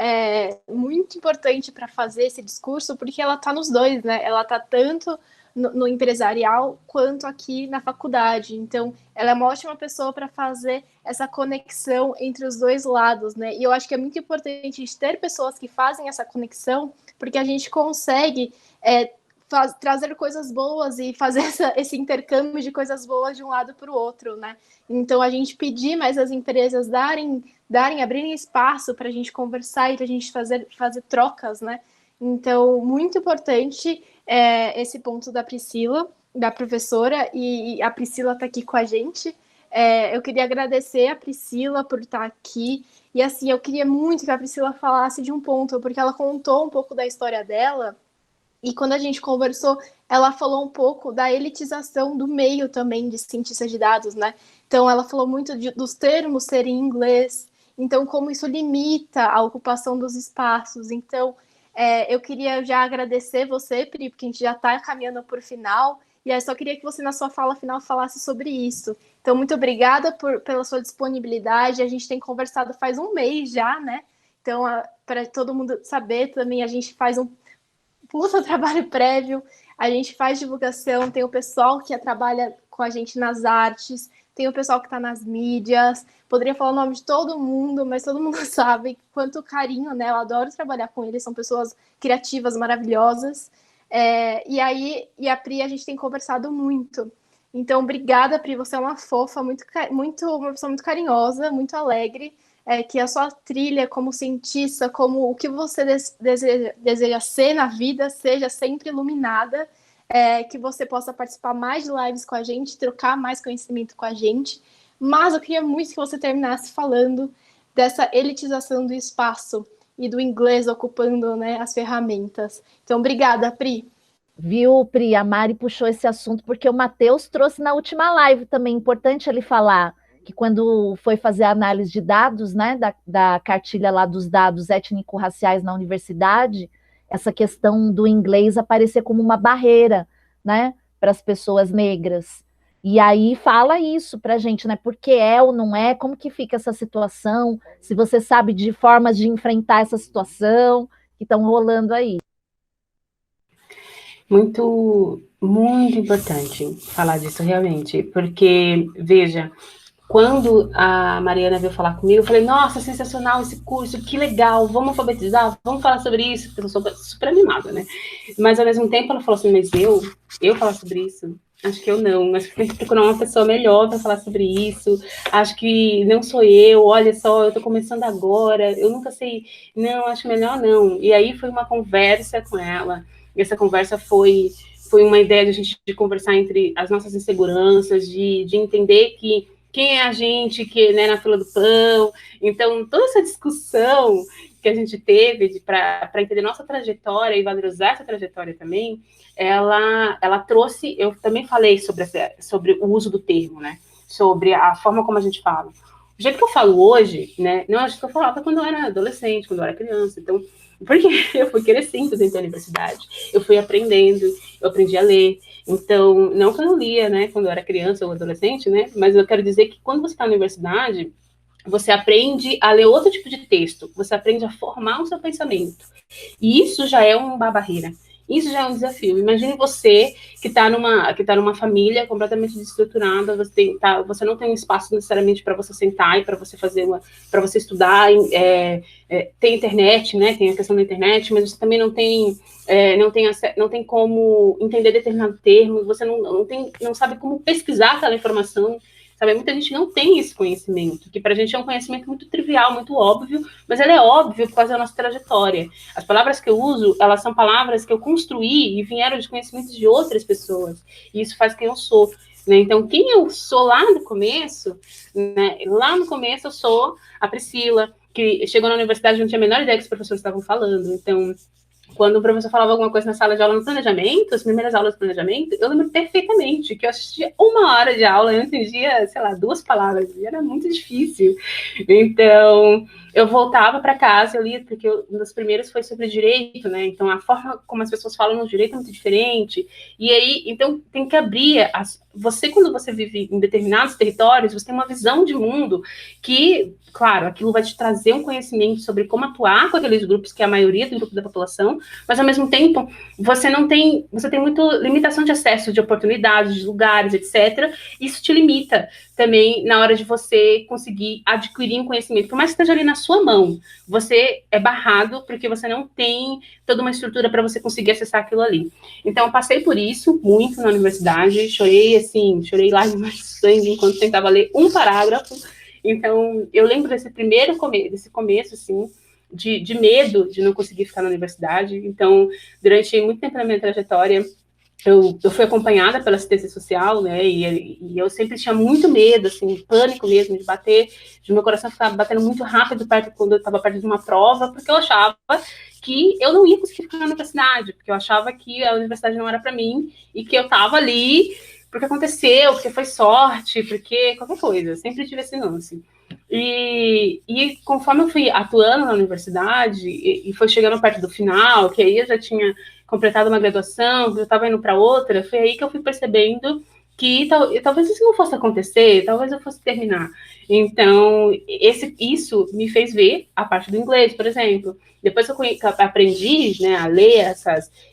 muito importante para fazer esse discurso, porque ela está nos dois, né? Ela está tanto no empresarial quanto aqui na faculdade. Então, ela é uma ótima pessoa para fazer essa conexão entre os dois lados, né? E eu acho que é muito importante ter pessoas que fazem essa conexão, porque a gente consegue trazer coisas boas e fazer esse intercâmbio de coisas boas de um lado para o outro, né? Então, a gente pedir mais as empresas abrirem espaço para a gente conversar e para a gente fazer trocas, né? Então, muito importante esse ponto da Priscila, da professora, e a Priscila está aqui com a gente. Eu queria agradecer a Priscila por estar aqui, e assim, eu queria muito que a Priscila falasse de um ponto, porque ela contou um pouco da história dela, e quando a gente conversou, ela falou um pouco da elitização do meio também de cientistas de dados, né? Então, ela falou muito dos termos serem em inglês, então, como isso limita a ocupação dos espaços. Então, eu queria já agradecer você, Pri, porque a gente já está caminhando por final, e aí só queria que você, na sua fala final, falasse sobre isso. Então, muito obrigada pela sua disponibilidade. A gente tem conversado faz um mês já, né? Então, para todo mundo saber também, a gente faz um puta trabalho prévio, a gente faz divulgação, tem o pessoal que trabalha com a gente nas artes, tem o pessoal que está nas mídias, poderia falar o nome de todo mundo, mas todo mundo sabe quanto carinho, né? Eu adoro trabalhar com eles, são pessoas criativas, maravilhosas. E a Pri, a gente tem conversado muito. Então, obrigada, Pri, você é uma fofa, uma pessoa muito carinhosa, muito alegre, que a sua trilha como cientista, como o que você deseja ser na vida, seja sempre iluminada, que você possa participar mais de lives com a gente, trocar mais conhecimento com a gente. Mas eu queria muito que você terminasse falando dessa elitização do espaço e do inglês ocupando, né, as ferramentas. Então, obrigada, Pri. Viu, Pri? A Mari puxou esse assunto porque o Matheus trouxe na última live também. Importante ele falar que quando foi fazer a análise de dados, né, da cartilha lá dos dados étnico-raciais na universidade, essa questão do inglês aparecer como uma barreira, né, para as pessoas negras. E aí fala isso para a gente, né, por que é ou não é, como que fica essa situação, se você sabe de formas de enfrentar essa situação que estão rolando aí. Muito, muito importante falar disso realmente, porque, veja, quando a Mariana veio falar comigo, eu falei, nossa, sensacional esse curso, que legal, vamos alfabetizar, vamos falar sobre isso, porque eu sou super animada, né? Mas, ao mesmo tempo, ela falou assim, mas eu falar sobre isso? Acho que eu não, acho que tem que procurar uma pessoa melhor para falar sobre isso, acho que não sou eu, olha só, eu tô começando agora, eu nunca sei, não, acho melhor não. E aí foi uma conversa com ela, e essa conversa foi uma ideia de a gente de conversar entre as nossas inseguranças, de entender que quem é a gente que, né, na fila do pão. Então, toda essa discussão que a gente teve para entender nossa trajetória e valorizar essa trajetória também, ela trouxe, eu também falei sobre o uso do termo, né, sobre a forma como a gente fala. O jeito que eu falo hoje, né, não é o jeito que eu falava quando eu era adolescente, quando eu era criança. Então, porque eu fui crescendo dentro da universidade, eu fui aprendendo, eu aprendi a ler. Então, não que eu não lia, né, quando eu era criança ou adolescente, né, mas eu quero dizer que quando você está na universidade, você aprende a ler outro tipo de texto, você aprende a formar o seu pensamento. E isso já é uma barreira. Isso já é um desafio. Imagine você que está numa família completamente desestruturada, você não tem um espaço necessariamente para você sentar e para você para você estudar. Tem internet, né? Tem a questão da internet, mas você também não tem como entender determinado termo, você não sabe como pesquisar aquela informação. Sabe, muita gente não tem esse conhecimento, que para a gente é um conhecimento muito trivial, muito óbvio, mas ele é óbvio por causa da nossa trajetória. As palavras que eu uso, elas são palavras que eu construí e vieram de conhecimentos de outras pessoas, e isso faz quem eu sou. Né? Então, quem eu sou lá no começo, né? Lá no começo eu sou a Priscila, que chegou na universidade e não tinha a menor ideia que os professores estavam falando. Então, quando o professor falava alguma coisa na sala de aula no planejamento, as primeiras aulas de planejamento, eu lembro perfeitamente que eu assistia 1 hora de aula e eu entendia, sei lá, 2 palavras, e era muito difícil. Então, eu voltava para casa, eu lia, porque um dos primeiros foi sobre direito, né? Então, a forma como as pessoas falam no direito é muito diferente. E aí, então, tem que abrir. Você, quando você vive em determinados territórios, você tem uma visão de mundo que, claro, aquilo vai te trazer um conhecimento sobre como atuar com aqueles grupos, que é a maioria do grupo da população, mas, ao mesmo tempo, você tem muita limitação de acesso, de oportunidades, de lugares, etc. Isso te limita também na hora de você conseguir adquirir um conhecimento. Por mais que esteja ali na sua mão, você é barrado porque você não tem toda uma estrutura para você conseguir acessar aquilo ali. Então, eu passei por isso muito na universidade, chorei lágrimas de sangue enquanto tentava ler um parágrafo. Então, eu lembro desse começo, assim, de medo de não conseguir ficar na universidade. Então, durante muito tempo na minha trajetória, eu fui acompanhada pela assistência social, né, e eu sempre tinha muito medo, assim, pânico mesmo, de meu coração ficar batendo muito rápido quando eu estava perto de uma prova, porque eu achava que eu não ia conseguir ficar na universidade, porque eu achava que a universidade não era para mim, e que eu estava ali porque aconteceu, porque foi sorte, porque qualquer coisa, eu sempre tive esse lance. E conforme eu fui atuando na universidade, e foi chegando perto do final, que aí eu já tinha completado uma graduação, eu estava indo para outra, foi aí que eu fui percebendo que talvez isso não fosse acontecer, talvez eu fosse terminar. Então, isso me fez ver a parte do inglês, por exemplo. Depois que eu aprendi, né, a ler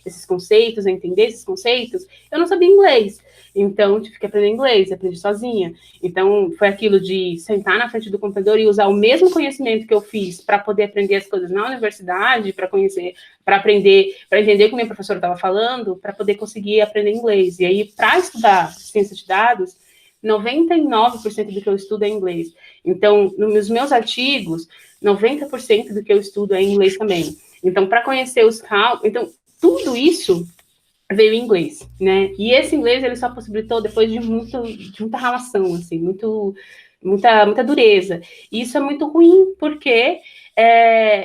esses conceitos, a entender esses conceitos, eu não sabia inglês. Então, tive que aprender inglês, aprendi sozinha. Então, foi aquilo de sentar na frente do computador e usar o mesmo conhecimento que eu fiz para poder aprender as coisas na universidade, para aprender, para entender o que o meu professor estava falando, para poder conseguir aprender inglês. E aí, para estudar ciência de dados, 99% do que eu estudo é inglês. Então, nos meus artigos, 90% do que eu estudo é em inglês também. Então, para conhecer os cálculos, então, tudo isso veio em inglês, né? E esse inglês ele só possibilitou depois de muita ralação, assim, muita dureza. E isso é muito ruim porque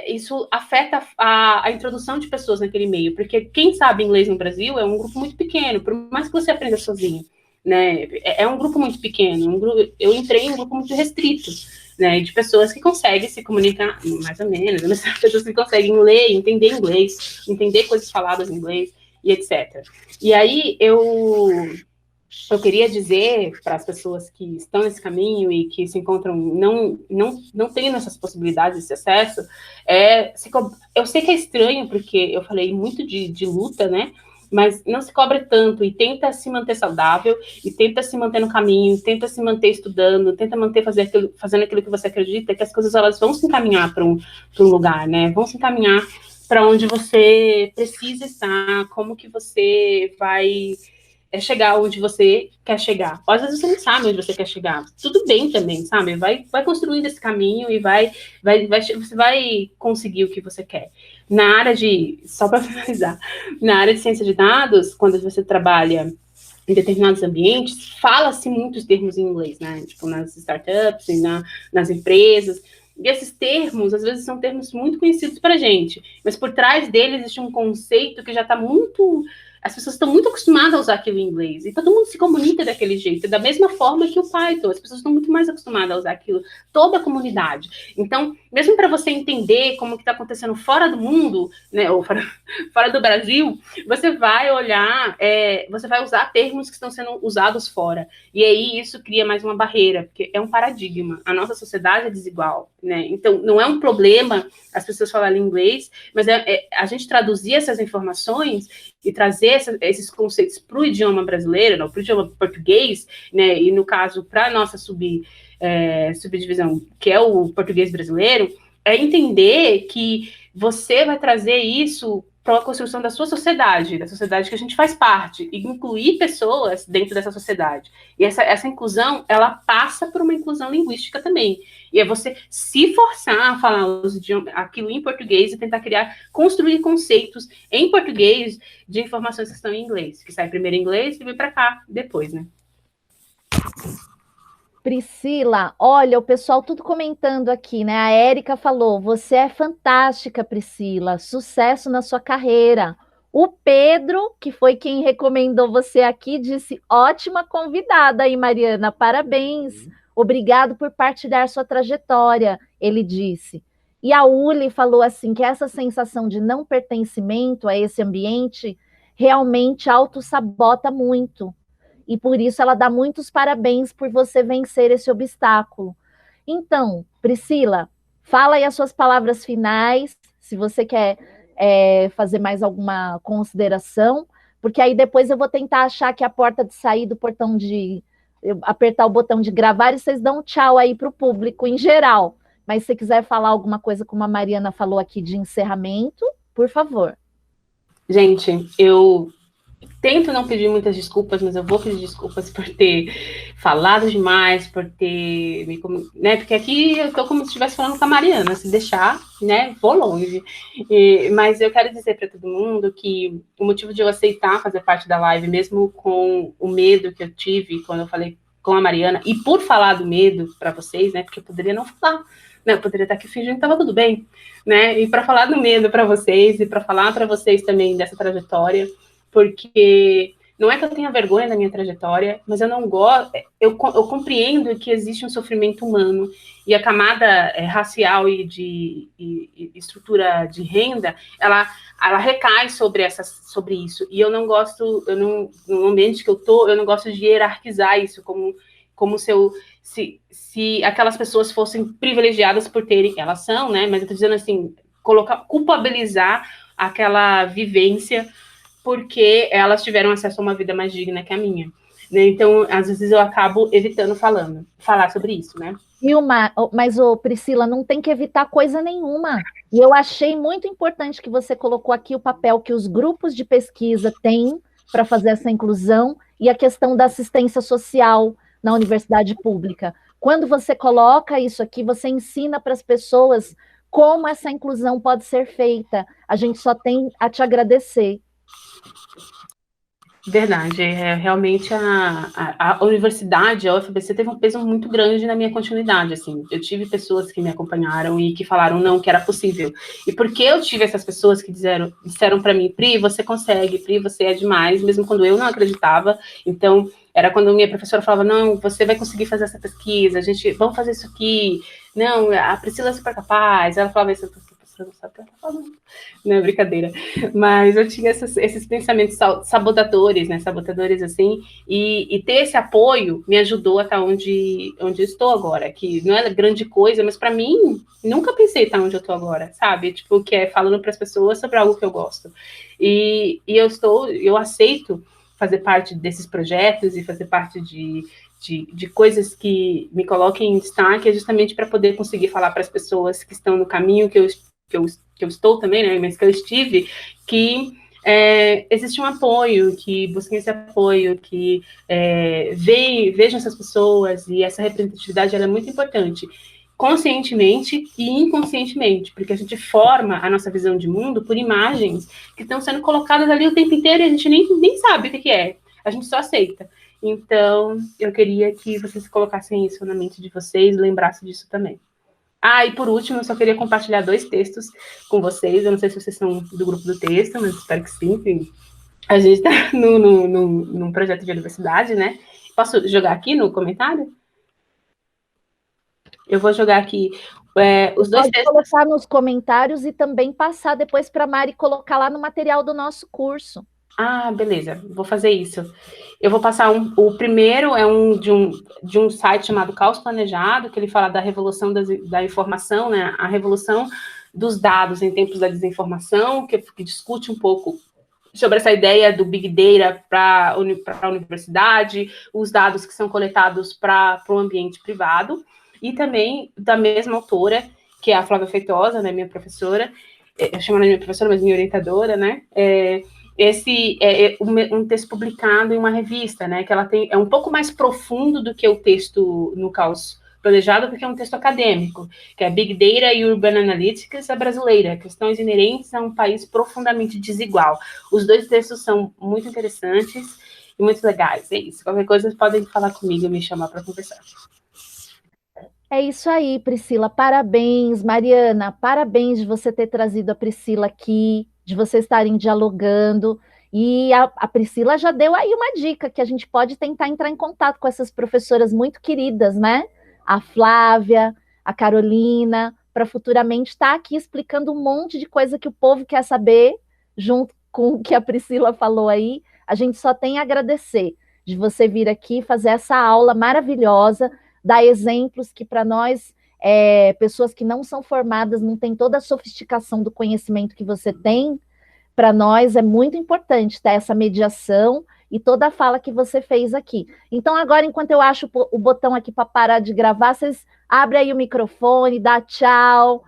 isso afeta a introdução de pessoas naquele meio, porque quem sabe inglês no Brasil é um grupo muito pequeno, por mais que você aprenda sozinho, né? É um grupo muito pequeno. Eu entrei em um grupo muito restrito, né? De pessoas que conseguem se comunicar, mais ou menos, mas pessoas que conseguem ler, entender inglês, entender coisas faladas em inglês e etc. E aí eu queria dizer para as pessoas que estão nesse caminho e que se encontram não tendo essas possibilidades, esse acesso, eu sei que é estranho, porque eu falei muito de luta, né? mas não se cobra tanto e tenta se manter saudável, e tenta se manter no caminho, tenta se manter estudando, tenta manter fazendo aquilo que você acredita, que as coisas elas vão se encaminhar para um lugar, né? Vão se encaminhar para onde você precisa estar, como que você vai chegar onde você quer chegar. Às vezes você não sabe onde você quer chegar. Tudo bem também, sabe? Vai construindo esse caminho e você vai conseguir o que você quer. Na área só para finalizar, na área de ciência de dados, quando você trabalha em determinados ambientes, fala-se muitos termos em inglês, né? Tipo, nas startups e nas empresas. E esses termos, às vezes, são termos muito conhecidos para a gente, mas por trás deles existe um conceito que já está muito... As pessoas estão muito acostumadas a usar aquilo em inglês, e todo mundo se comunica daquele jeito, da mesma forma que o Python, as pessoas estão muito mais acostumadas a usar aquilo, toda a comunidade. Então, mesmo para você entender como que está acontecendo fora do mundo, né, ou fora do Brasil, você vai olhar, você vai usar termos que estão sendo usados fora, e aí isso cria mais uma barreira, porque é um paradigma, a nossa sociedade é desigual, né? Então, não é um problema as pessoas falarem inglês, mas a gente traduzir essas informações e trazer esses conceitos para o idioma brasileiro, para o idioma português, né, e no caso, para a nossa subdivisão, que é o português brasileiro, é entender que você vai trazer isso para a construção da sua sociedade, da sociedade que a gente faz parte, e incluir pessoas dentro dessa sociedade. E essa inclusão, ela passa por uma inclusão linguística também. E é você se forçar a falar aquilo em português e tentar construir conceitos em português de informações que estão em inglês, que sai primeiro em inglês e vem para cá depois, né? Priscila, olha, o pessoal tudo comentando aqui, né? A Érica falou, você é fantástica, Priscila, sucesso na sua carreira. O Pedro, que foi quem recomendou você aqui, disse, ótima convidada aí, Mariana, parabéns. Obrigado por partilhar sua trajetória, ele disse. E a Uli falou assim, que essa sensação de não pertencimento a esse ambiente realmente autossabota muito. E por isso ela dá muitos parabéns por você vencer esse obstáculo. Então, Priscila, fala aí as suas palavras finais, se você quer fazer mais alguma consideração, porque aí depois eu vou tentar achar aqui a porta de sair do portão apertar o botão de gravar e vocês dão um tchau aí para o público em geral. Mas se você quiser falar alguma coisa, como a Mariana falou aqui, de encerramento, por favor. Gente, eu tento não pedir muitas desculpas, mas eu vou pedir desculpas por ter falado demais, por ter né? Porque aqui eu tô como se estivesse falando com a Mariana, se deixar, né? Vou longe. Mas eu quero dizer para todo mundo que o motivo de eu aceitar fazer parte da live, mesmo com o medo que eu tive quando eu falei com a Mariana, e por falar do medo para vocês, né? Porque eu poderia não falar, né? Eu poderia estar aqui fingindo que estava tudo bem, né? E para falar do medo para vocês, e para falar para vocês também dessa trajetória, porque não é que eu tenha vergonha da minha trajetória, mas eu não gosto, eu compreendo que existe um sofrimento humano, e a camada racial e de estrutura de renda, ela recai sobre isso, e eu não gosto, no ambiente que eu não gosto de hierarquizar isso, como se aquelas pessoas fossem privilegiadas por terem, elas são, né, mas eu tô dizendo assim, culpabilizar aquela vivência, porque elas tiveram acesso a uma vida mais digna que a minha, né? Então, às vezes eu acabo evitando falar sobre isso, né? Mas, Priscila, não tem que evitar coisa nenhuma. E eu achei muito importante que você colocou aqui o papel que os grupos de pesquisa têm para fazer essa inclusão e a questão da assistência social na universidade pública. Quando você coloca isso aqui, você ensina para as pessoas como essa inclusão pode ser feita. A gente só tem a te agradecer. Verdade, realmente a universidade, a UFABC, teve um peso muito grande na minha continuidade, assim, eu tive pessoas que me acompanharam e que falaram não, que era possível, e porque eu tive essas pessoas que disseram para mim, Pri, você consegue, Pri, você é demais, mesmo quando eu não acreditava, então, era quando minha professora falava, não, você vai conseguir fazer essa pesquisa, vamos fazer isso aqui, não, a Priscila é super capaz, ela falava isso, você não sabe o que ela tá falando. Não é brincadeira. Mas eu tinha esses pensamentos sabotadores, né? Sabotadores assim, e ter esse apoio me ajudou a estar onde eu estou agora, que não é grande coisa, mas para mim, nunca pensei estar onde eu estou agora, sabe? Tipo, que é falando para as pessoas sobre algo que eu gosto. E eu aceito fazer parte desses projetos e fazer parte de coisas que me coloquem em destaque, é justamente para poder conseguir falar para as pessoas que estão no caminho que eu estou também, né, mas que eu estive, que existe um apoio, que busquem esse apoio, que vejam essas pessoas, e essa representatividade ela é muito importante, conscientemente e inconscientemente, porque a gente forma a nossa visão de mundo por imagens que estão sendo colocadas ali o tempo inteiro e a gente nem sabe o que é, a gente só aceita. Então, eu queria que vocês colocassem isso na mente de vocês, lembrassem disso também. Ah, e por último, eu só queria compartilhar 2 textos com vocês. Eu não sei se vocês são do grupo do texto, mas espero que sim. Enfim. A gente está num projeto de universidade, né? Posso jogar aqui no comentário? Eu vou jogar aqui os 2 textos. Pode colocar nos comentários e também passar depois para a Mari colocar lá no material do nosso curso. Ah, beleza, vou fazer isso. Eu vou passar o primeiro é de um site chamado Caos Planejado, que ele fala da revolução da informação, né? A revolução dos dados em tempos da desinformação, que discute um pouco sobre essa ideia do Big Data para a universidade, os dados que são coletados para o ambiente privado, e também da mesma autora, que é a Flávia Feitosa, né, minha professora, eu chamo ela de minha professora, mas minha orientadora, né? Esse é um texto publicado em uma revista, né? Que ela é um pouco mais profundo do que o texto no Caos Planejado, porque é um texto acadêmico, que é Big Data e Urban Analytics, a brasileira, questões inerentes a um país profundamente desigual. Os 2 textos são muito interessantes e muito legais. É isso. Qualquer coisa, podem falar comigo e me chamar para conversar. É isso aí, Priscila. Parabéns, Mariana. Parabéns de você ter trazido a Priscila aqui, de vocês estarem dialogando. E a Priscila já deu aí uma dica que a gente pode tentar entrar em contato com essas professoras muito queridas, né? A Flávia, a Carolina, para futuramente estar aqui explicando um monte de coisa que o povo quer saber, junto com o que a Priscila falou aí. A gente só tem a agradecer de você vir aqui fazer essa aula maravilhosa, dar exemplos que para nós, pessoas que não são formadas, não têm toda a sofisticação do conhecimento que você tem, para nós é muito importante ter essa mediação e toda a fala que você fez aqui. Então, agora, enquanto eu acho o botão aqui para parar de gravar, vocês abrem aí o microfone, dá tchau,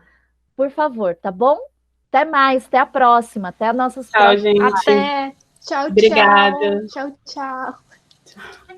por favor, tá bom? Até mais, até a próxima, até a nossa Tchau, gente. Até. Tchau, Obrigada. tchau. Tchau, tchau.